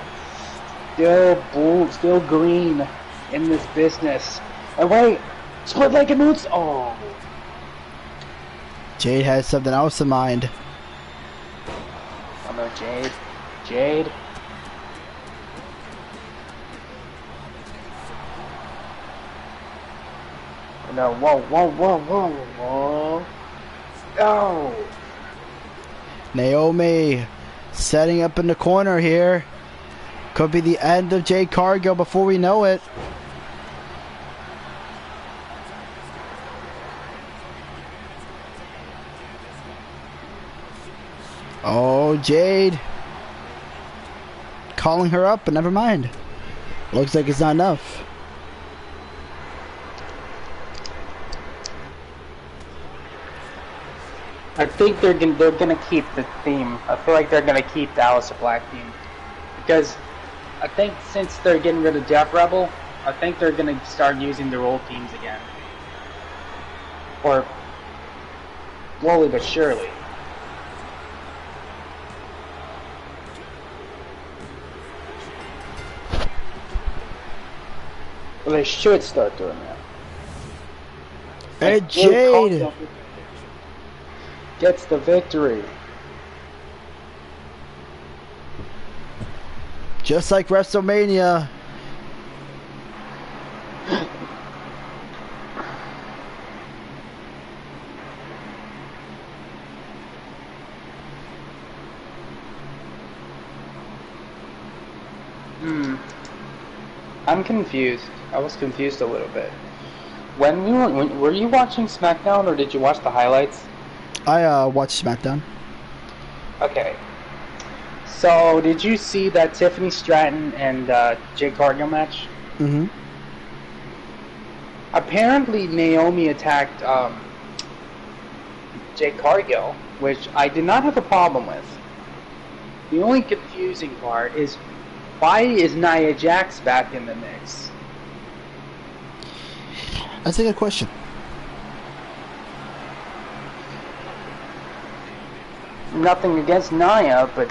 S2: still blue, still green in this business. And wait, split-legged moves. Oh,
S1: Jade has something else in mind.
S2: oh no, Jade. Oh no, whoa. Oh.
S1: Naomi setting up in the corner here. Could be the end of Jade Cargill before we know it. Oh, Jade. Calling her up, but never mind. Looks like it's not enough.
S2: I think they're gonna keep the theme. I feel like they're gonna keep the Aleister Black theme because I think since they're getting rid of Death Rebel, I think they're gonna start using their old themes again, or slowly but surely. Well, they should start doing that.
S1: Hey, Jade!
S2: Gets the victory.
S1: Just like WrestleMania.
S2: I'm confused. I was confused a little bit. When were you watching SmackDown or did you watch the highlights?
S1: I watched SmackDown.
S2: Okay. So, did you see that Tiffany Stratton and Jade Cargill match?
S1: Mm-hmm.
S2: Apparently, Naomi attacked Jade Cargill which I did not have a problem with. The only confusing part is, why is Nia Jax back in the mix?
S1: That's a good question.
S2: Nothing against Nia, but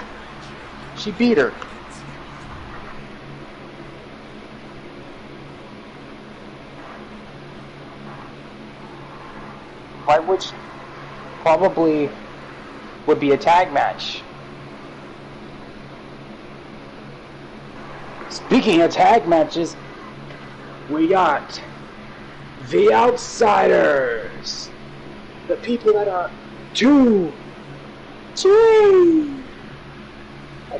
S2: she beat her. Which probably would be a tag match. Speaking of tag matches, we got the Outsiders, the people that are two. I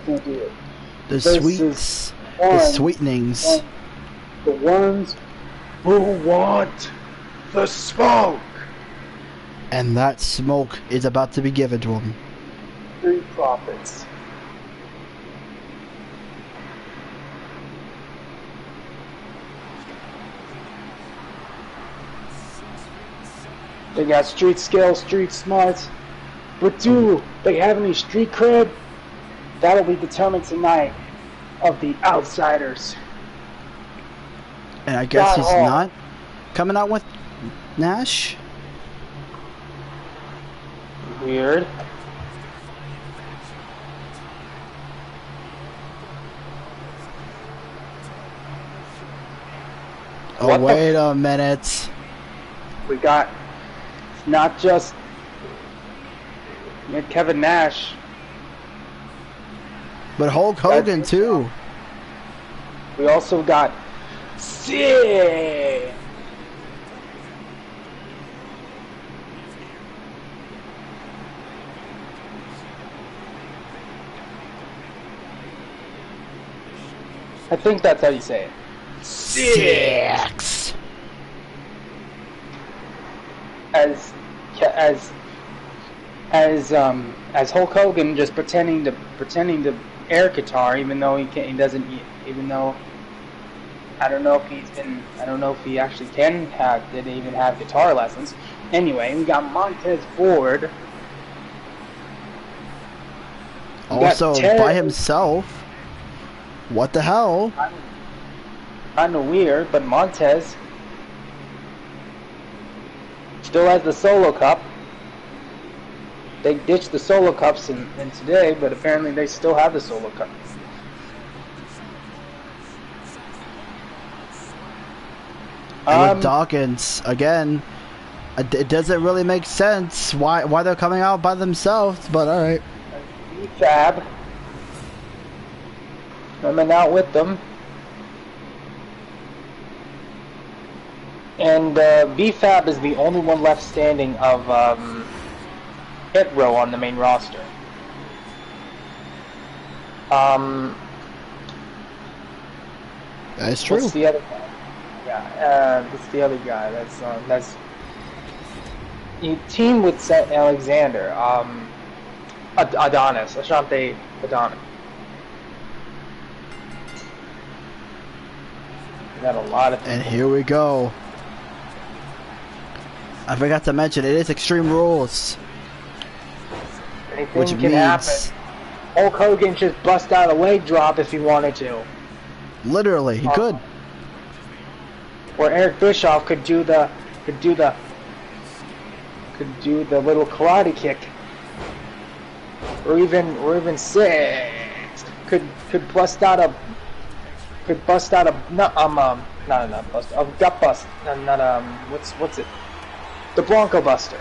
S2: can't do it.
S1: The
S2: Versus
S1: the sweetenings.
S3: The ones who want the smoke.
S1: And that smoke is about to be given to them.
S2: Street Profits. They got street skill, street smarts, but do they have any street cred? That'll be determined tonight of the Outsiders.
S1: And I guess he's
S2: Not all.
S1: not coming out with Nash.
S2: Weird.
S1: Oh,
S2: What the
S1: wait a minute.
S2: We got not just Kevin Nash,
S1: But Hulk Hogan, too.
S2: we also got Sid. I think that's how you say it.
S1: Six.
S2: As Hulk Hogan just pretending to air guitar, even though he doesn't, even though I don't know if he actually didn't even have guitar lessons. Anyway, we got Montez Ford. We got
S1: Also,
S2: Ted.
S1: by himself. What the hell?
S2: Kinda weird, but Montez still has the solo cup. They ditched the solo cups in today, but apparently they still have the solo cup.
S1: And with Dawkins, again, it doesn't really make sense why they're coming out by themselves, but alright.
S2: Fab coming out with them. And B-Fab is the only one left standing of Hit Row on the main roster.
S1: That's true.
S2: What's the other guy? Yeah, what's the other guy? That's he teamed with Seth Alexander. Adonis, Ashante Adonis. We got a lot of people.
S1: And here we go. I forgot to mention, it is Extreme Rules.
S2: Anything
S1: Which
S2: can
S1: means
S2: happen. Hulk Hogan just bust out a leg drop if he wanted to.
S1: literally he could.
S2: Or Eric Bischoff could do the little karate kick. Or even Six could bust out a gut bust. What's it? The Bronco Buster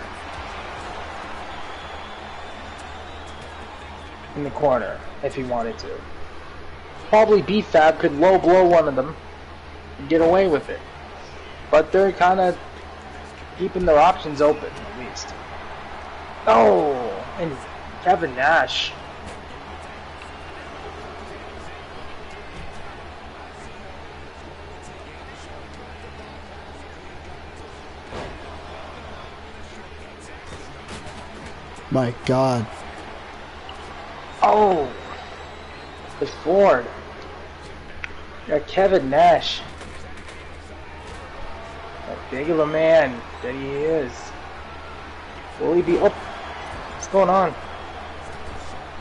S2: in the corner if he wanted to. Probably B-Fab could low blow one of them and get away with it. But they're kind of keeping their options open, at least. Oh, and Kevin Nash.
S1: My God.
S2: Oh, the Ford. Got Kevin Nash. That big of a man that he is. Will he be up? going on?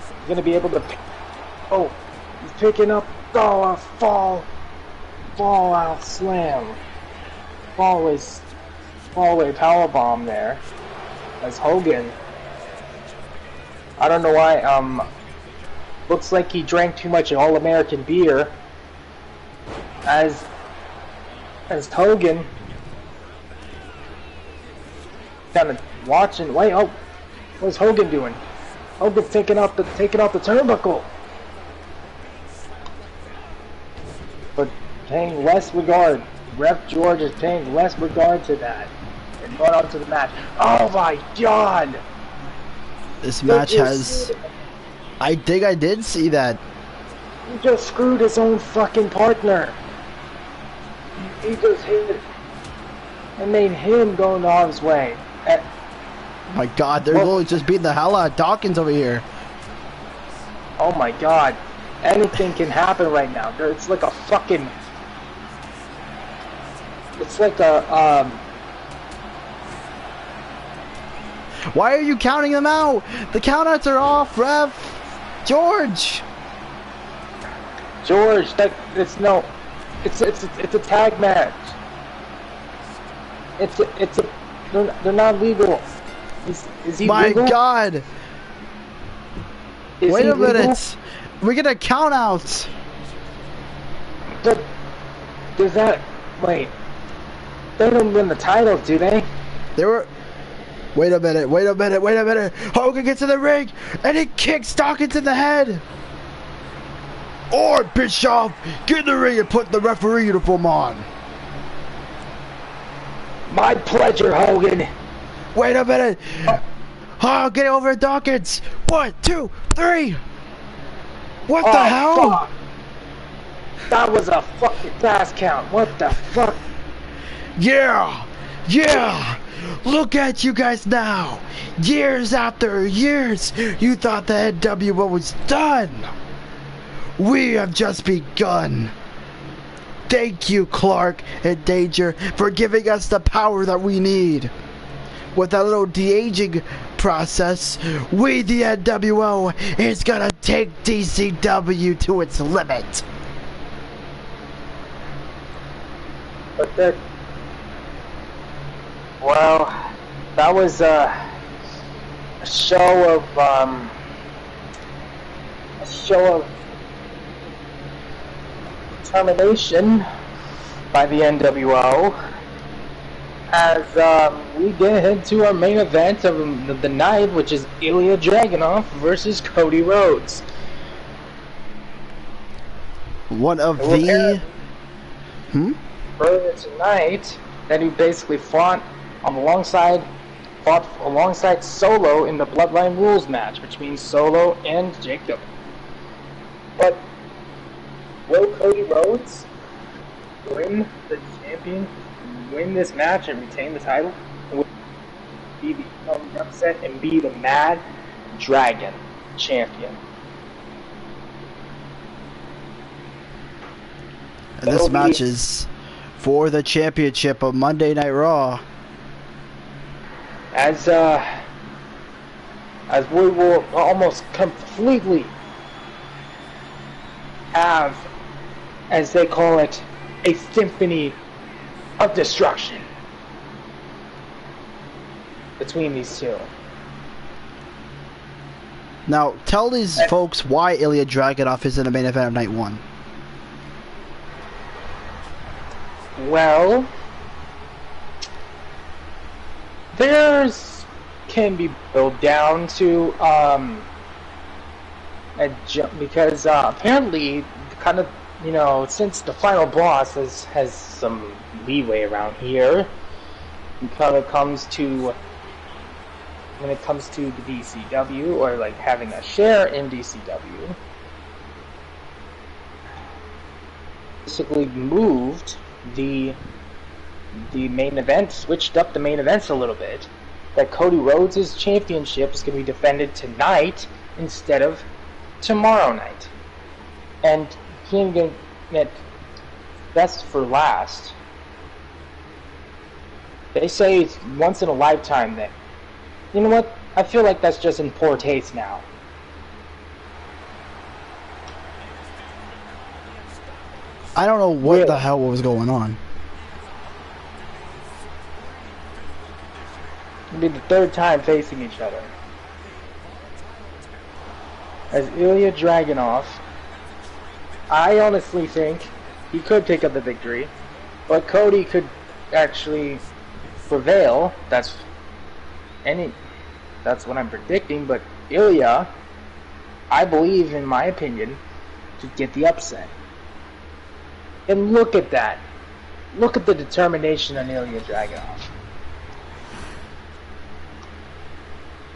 S2: He's gonna be able to. Oh, he's picking up. Oh, a fall out slam. Fall away power bomb there. As Hogan. I don't know why. Looks like he drank too much All-American beer. As Hogan. Kind of watching. Wait, oh, what's Hogan doing? Hogan taking out the turnbuckle, but paying less regard. Ref George is paying less regard to that and going on to the match. Oh my God!
S1: This match has. I think I did see that.
S2: He just screwed his own fucking partner. He just hit it and made him go in harm's way.
S1: My God, they're literally just beating the hell out of Dawkins over here.
S2: Oh my God. Anything can happen right now. It's like a fucking... It's like a,
S1: Why are you counting them out? The countouts are off, ref. George, it's a tag match. They're not legal. Is he my
S2: legal?
S1: God. Wait a minute. We're gonna count outs.
S2: Does that... Wait. They don't win the titles, do they?
S1: They were... Wait a minute. Hogan gets in the ring, and he kicks Dawkins in the head. Or Bischoff, get in the ring and put the referee uniform on.
S2: My pleasure, Hogan.
S1: Wait a minute. Oh, get over Dawkins. 1, 2, 3. What the hell?
S2: Fuck. That was a fucking fast count. What the fuck?
S1: Yeah. Look at you guys now. Years after years, you thought the NWO was done. We have just begun. Thank you, Clark and Danger, for giving us the power that we need. With a little de-aging process, we, the NWO, is gonna take DCW to its limit.
S2: But that... Well, that was a show of determination by the NWO, as we get into our main event of the night, which is Ilya Dragunov versus Cody Rhodes.
S1: One of the...
S2: Earlier tonight, that he basically fought alongside Solo in the Bloodline Rules match between Solo and Jacob. But will Cody Rhodes win this match and retain the title? Will he become upset and be the Mad Dragon champion?
S1: And this match is for the championship of Monday Night Raw.
S2: As we will almost completely have, as they call it, a symphony of destruction between these two.
S1: Now, tell these folks why Ilya Dragunov is in the main event of Night 1.
S2: Well, theirs can be boiled down to because apparently, kind of, you know, since the final boss has some leeway around here, when it comes to the DCW, or like having a share in DCW, basically moved the main event, switched up the main events a little bit. That Cody Rhodes' championship is going to be defended tonight instead of tomorrow night, and King going to get best for last. They say it's once in a lifetime thing. You know what? I feel like that's just in poor taste now.
S1: I don't know what the hell was going on.
S2: It'll be the third time facing each other. As Ilya Dragunov, I honestly think he could pick up the victory, but Cody could actually prevail. That's what I'm predicting, but Ilya, I believe, in my opinion, to get the upset. And look at that. Look at the determination on Ilya Dragunov.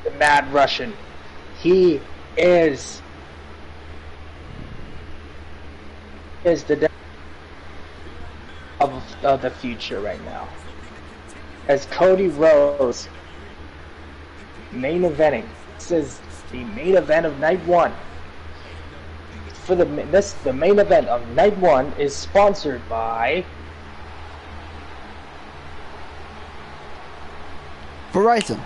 S2: The Mad Russian. He is the of the future right now. As Cody Rhodes main eventing. This is the main event of night one. For the main event of night one is sponsored by
S1: Verizon.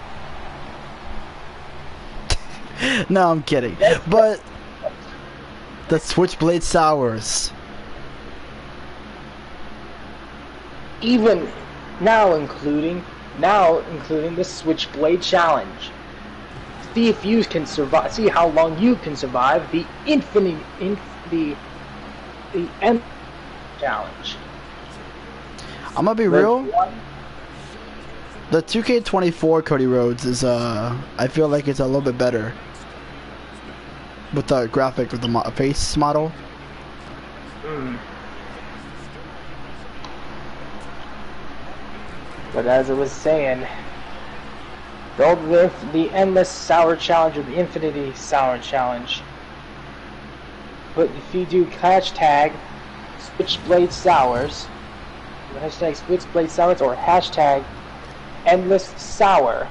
S1: No, I'm kidding. But the Switchblade Sours.
S2: Even now including the Switchblade Challenge. See if you can survive. See how long you can survive the the end challenge.
S1: I'm gonna be real. The 2K24 Cody Rhodes is I feel like it's a little bit better with the graphic with the face model.
S2: But as I was saying, the Endless Sour Challenge or the Infinity Sour Challenge. But if you do hashtag Switchblade Sours, hashtag Switchblade Sours or hashtag Endless Sour,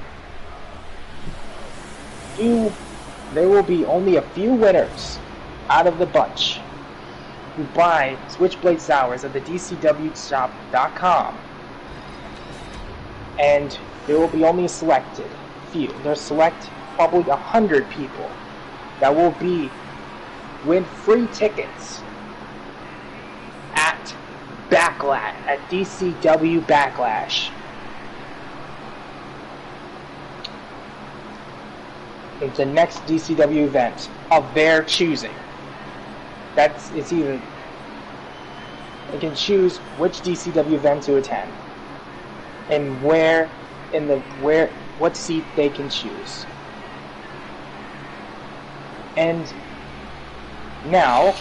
S2: there will be only a few winners out of the bunch who buy Switchblade Sours at the DCWshop.com. And there will be only a selected few. They'll select probably 100 people that will win free tickets at Backlash, at DCW Backlash. It's the next DCW event of their choosing. It's either they can choose which DCW event to attend and what seat they can choose. And now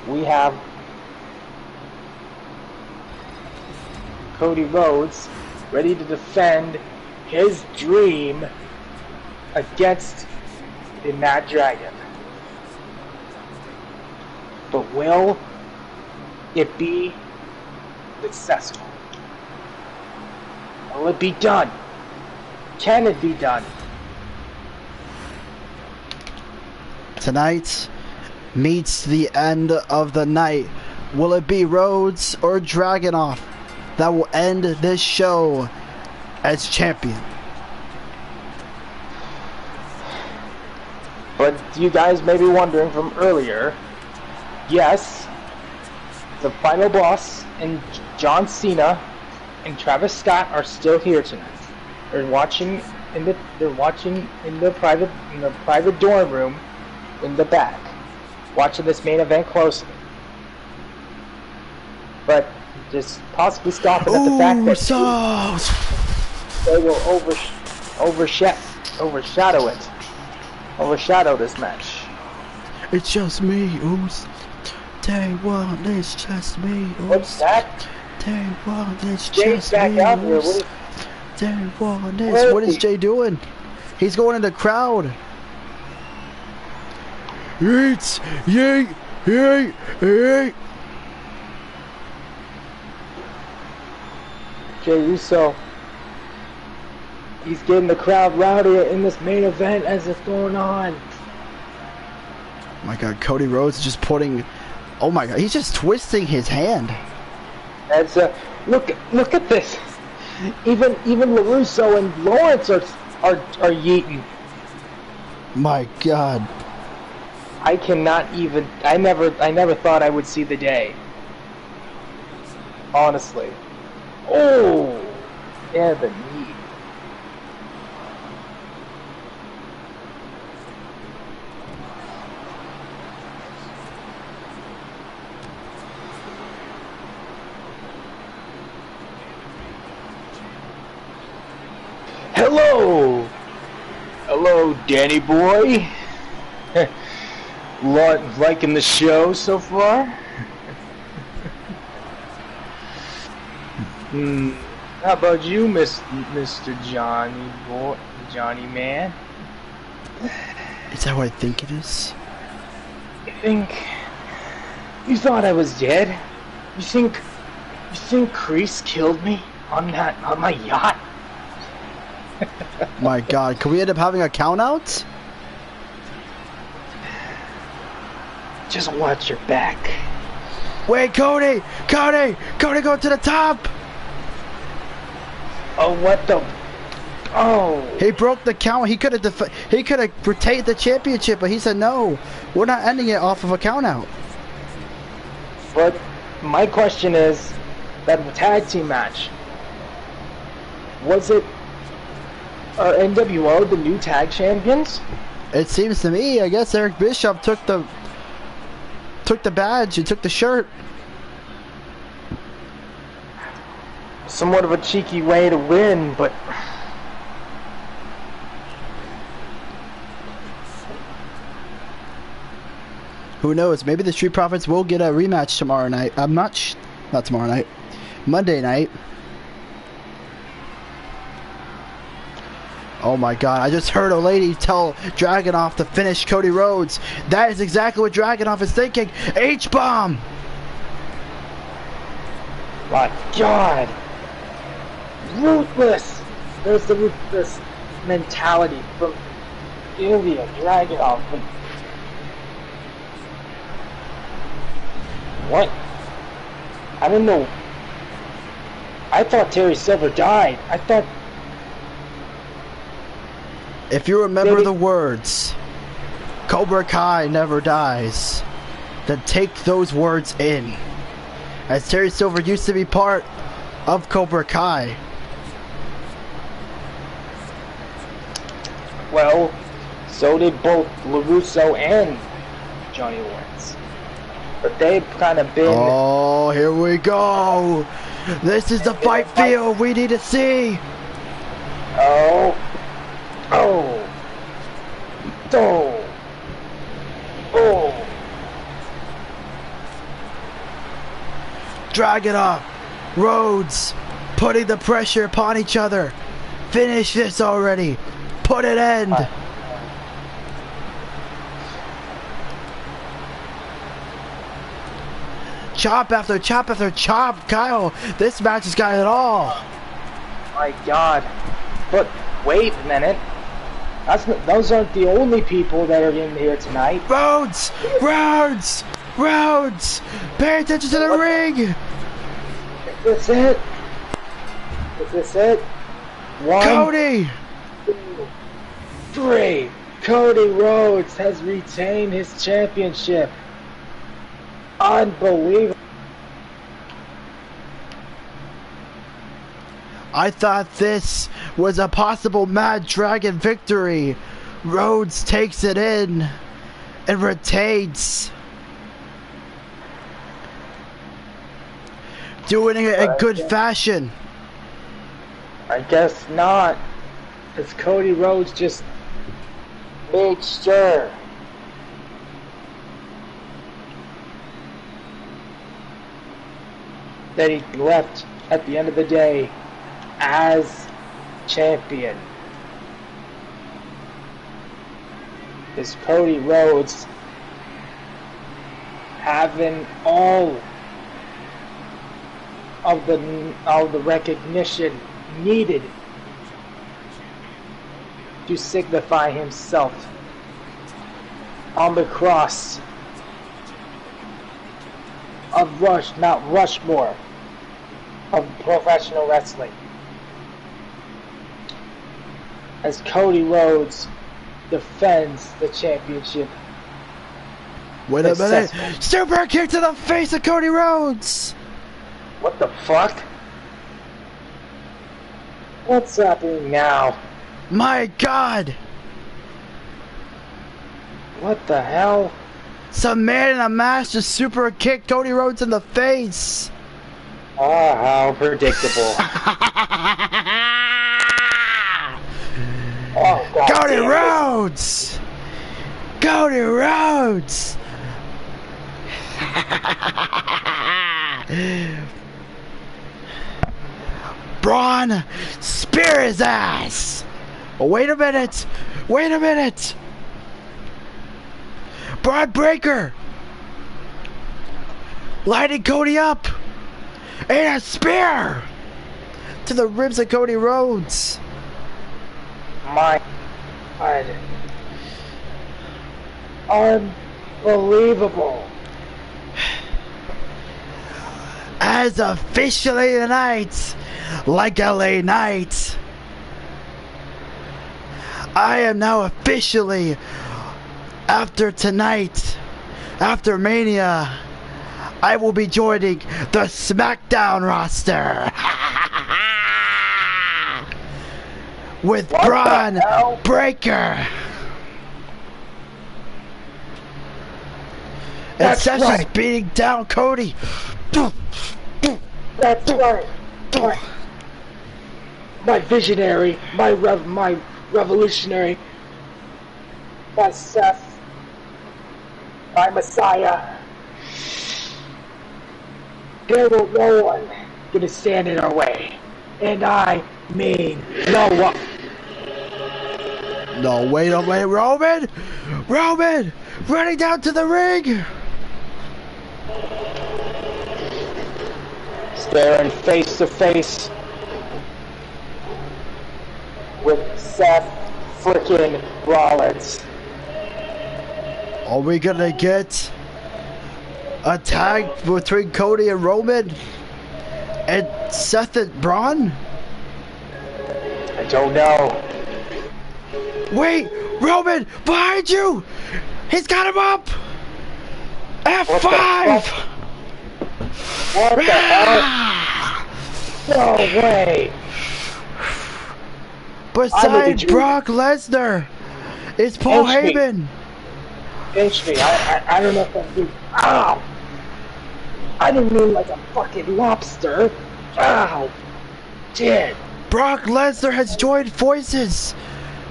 S2: we have Cody Rhodes ready to defend his dream against the Mad Dragon. But will it be successful? Will it be done? Can it be done?
S1: Tonight meets the end of the night. Will it be Rhodes or Dragunov that will end this show as champion?
S2: But you guys may be wondering from earlier, yes, the final boss and John Cena and Travis Scott are still here tonight. They're watching in the private dorm room in the back, watching this main event closely. But just possibly scoffing at the fact that they will overshadow this match.
S1: It's just me, oops. Day one, it's just me, oops.
S2: What's that?
S1: Day one, it's
S2: Jay's
S1: just
S2: back
S1: me,
S2: out here.
S1: oops. Day one, what is Jay doing? He's going in the crowd. Yeet, yeet, yeet, yeet.
S2: Jay Uso, he's getting the crowd rowdy in this main event as it's going on.
S1: Oh my God, Cody Rhodes is just putting. Oh my God, he's just twisting his hand.
S2: That's look at this. Even LaRusso and Lawrence are yeeting.
S1: My God.
S2: I cannot even. I never thought I would see the day. Honestly. Oh, yeah, the knee. Hello! Hello, Danny boy. Liking the show so far? How about you, Mr. Johnny man?
S1: Is that what I think it is?
S2: You thought I was dead? You think Kreese killed me on my yacht?
S1: My God, can we end up having a count out?
S2: Just watch your back.
S1: Wait, Cody, go to the top.
S2: Oh, what the? Oh.
S1: He broke the count. He could have retained the championship, but he said no. We're not ending it off of a count out.
S2: But my question is, that tag team match, was it NWO the new tag champions?
S1: It seems to me. I guess Eric Bischoff took the badge. He took the shirt.
S2: Somewhat of a cheeky way to win, but
S1: who knows? Maybe the Street Profits will get a rematch tomorrow night. I'm not tomorrow night. Monday night. Oh my God, I just heard a lady tell Dragunov to finish Cody Rhodes. That is exactly what Dragunov is thinking. H-bomb!
S2: My God! Ruthless! There's the ruthless mentality from Ilya Dragunov. What? I don't know. I thought Terry Silver died. I thought...
S1: If you remember the words, Cobra Kai never dies, then take those words in. As Terry Silver used to be part of Cobra Kai.
S2: Well, so did both LaRusso and Johnny Lawrence. But they've kind of been...
S1: Oh, here we go! This is the fight field we need to see!
S2: Oh... Oh! Oh! Oh!
S1: Dragunov, Rhodes, putting the pressure upon each other. Finish this already. Put an end. Chop after chop after chop, Kyle. This match has got it all.
S2: My God! But wait a minute. Those aren't the only people that are in here tonight.
S1: Rhodes! Rhodes! Rhodes! Pay attention to the ring!
S2: Is this it? Is this it? 1,
S1: Cody!
S2: 2, 3. Cody Rhodes has retained his championship. Unbelievable.
S1: I thought this was a possible Mad Dragon victory. Rhodes takes it in and retains. Doing it in good fashion.
S2: I guess not. Because Cody Rhodes just made sure that he left at the end of the day as champion. Is Cody Rhodes having all of the recognition needed to signify himself on the cross of Mount Rushmore of professional wrestling. as Cody Rhodes defends the championship.
S1: Wait a minute.
S2: Successful.
S1: Super kick to the face of Cody Rhodes.
S2: What the fuck? What's happening now?
S1: My God.
S2: What the hell?
S1: Some man in a mask just super kicked Cody Rhodes in the face.
S2: Ah, how predictable. Oh, God.
S1: Cody Rhodes. Cody Rhodes. Braun, spear his ass. Oh, wait a minute. Wait a minute. Braun Breaker. Lighting Cody up. And a spear to the ribs of Cody Rhodes.
S2: My God. Unbelievable.
S1: As officially tonight, like LA Knight, I am now officially, after tonight, after Mania, I will be joining the SmackDown roster with Braun Breaker. And Seth's just beating down Cody.
S2: That's right. My visionary, my revolutionary, my Seth, my Messiah. There will no one gonna stand in our way. And I mean no one.
S1: No, wait, Roman! Roman! Running down to the ring!
S2: Staring face to face with Seth frickin' Rollins.
S1: Are we gonna get a tag between Cody and Roman? And Seth and Braun?
S2: I don't know.
S1: Wait! Roman! Behind you! He's got him up! F5!
S2: What the hell? No way!
S1: Besides Brock Lesnar, it's Paul Heyman.
S2: Pinch me. I don't know if that's good. Ow! I didn't mean like a fucking lobster. Ow! Shit.
S1: Brock Lesnar has joined forces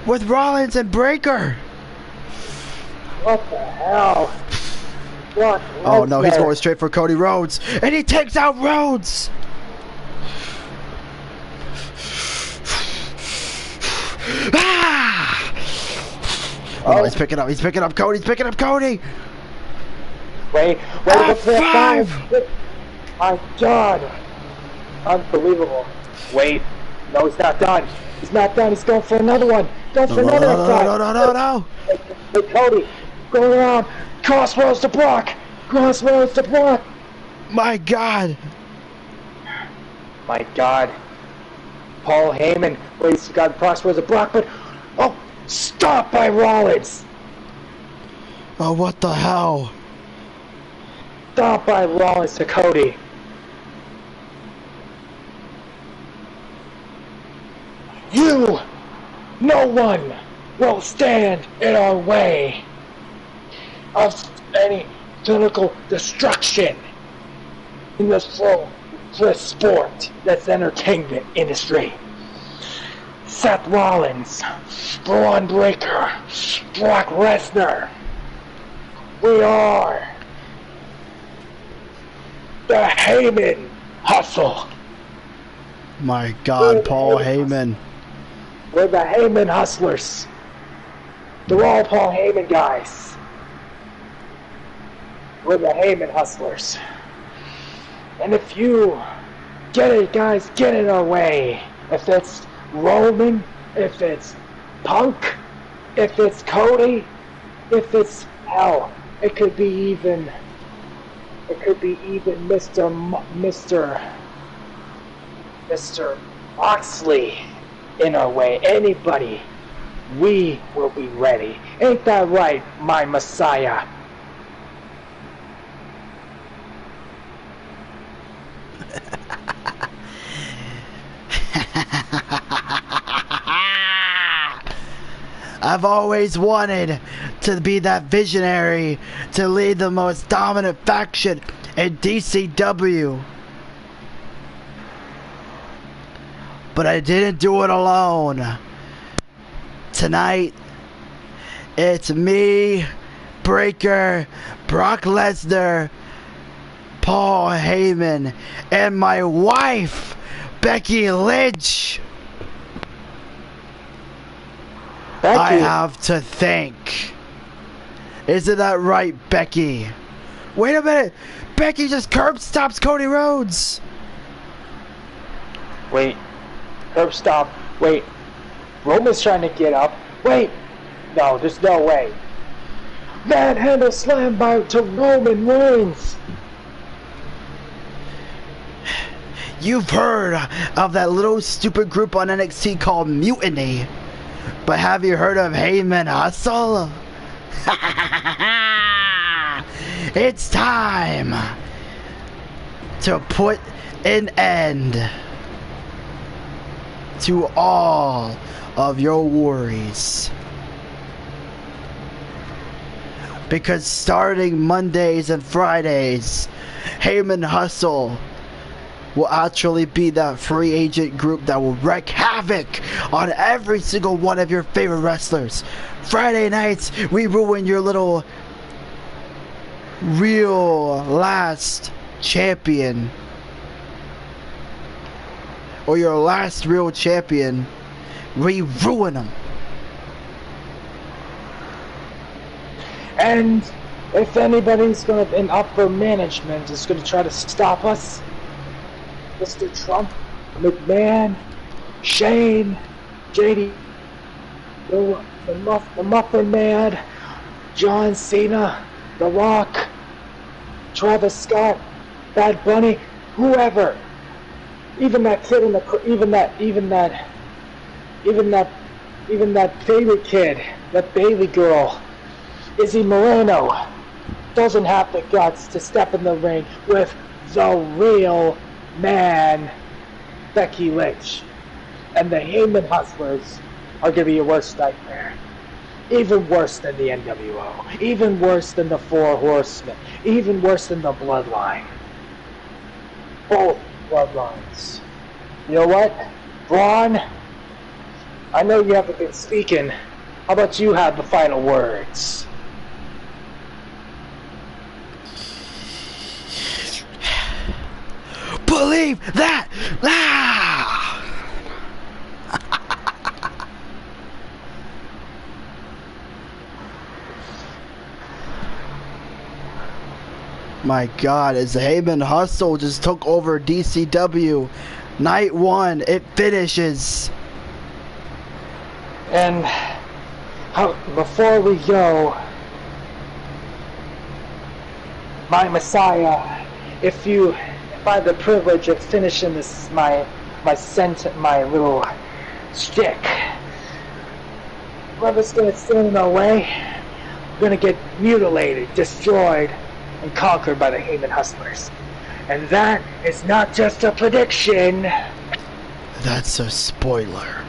S1: with Rollins and Breaker.
S2: What the hell? Brock Lesnar.
S1: Oh no, he's going straight for Cody Rhodes, and he takes out Rhodes. Ah! Oh, he's picking up Cody. He's picking up Cody.
S2: Wait,
S1: F5!
S2: My God. Unbelievable. Wait. No, he's not done. He's not done. He's going for another one. Going for another F5.
S1: No.
S2: Hey, Cody. Going around. Crossroads to Brock. Crossroads to Brock.
S1: My God.
S2: My God. Paul Heyman. Well, he's got crossroads to Brock, but... Oh, stop by Rollins.
S1: Oh, what the hell?
S2: Stop by Rollins to Cody. No one will stand in our way of any clinical destruction in this sport, that's entertainment industry. Seth Rollins, Braun Breaker, Brock Lesnar. We are the Heyman Hustle.
S1: My God, Paul Heyman.
S2: We're the Heyman Hustlers. They're all Paul Heyman guys. We're the Heyman Hustlers. And if you get it, guys, get in our way. If it's Roman, if it's Punk, if it's Cody, if it's hell, it could be even Mr. Moxley in our way. Anybody we will be ready. Ain't that right, my Messiah?
S1: I've always wanted to be that visionary, to lead the most dominant faction in DCW. But I didn't do it alone. Tonight, it's me, Breaker, Brock Lesnar, Paul Heyman, and my wife, Becky Lynch.
S2: Becky.
S1: I have to think. Isn't that right, Becky? Wait a minute. Becky just curb stops Cody Rhodes.
S2: Wait. Curb stop. Wait. Roman's trying to get up. Wait. No, there's no way. Manhandle slam to Roman Reigns.
S1: You've heard of that little stupid group on NXT called Mutiny. But have you heard of Heyman Hustle? It's time to put an end to all of your worries. Because starting Mondays and Fridays, Heyman Hustle will actually be that free agent group that will wreak havoc on every single one of your favorite wrestlers. Friday nights, we ruin your little real last champion, or your last real champion. We ruin them.
S2: And if anybody's in upper management is going to try to stop us, Mr. Trump, McMahon, Shane, JD, the Muffin Man, John Cena, The Rock, Travis Scott, Bad Bunny, whoever, even that kid in the, even that favorite kid, that Bailey girl, Izzy Moreno, doesn't have the guts to step in the ring with the real man, Becky Lynch. And the Heyman Hustlers are going to be your worst nightmare. Even worse than the NWO. Even worse than the Four Horsemen. Even worse than the Bloodline. Both bloodlines. You know what? Braun, I know you haven't been speaking. How about you have the final words?
S1: Believe that! Ah! My God, as the Heyman Hustle just took over DCW. Night 1, it finishes.
S2: And before we go, my Messiah, if I have the privilege of finishing this my little shtick, whoever's gonna stand in our way, we're gonna get mutilated, destroyed, and conquered by the Heyman Hustlers. And that is not just a prediction.
S1: That's a spoiler.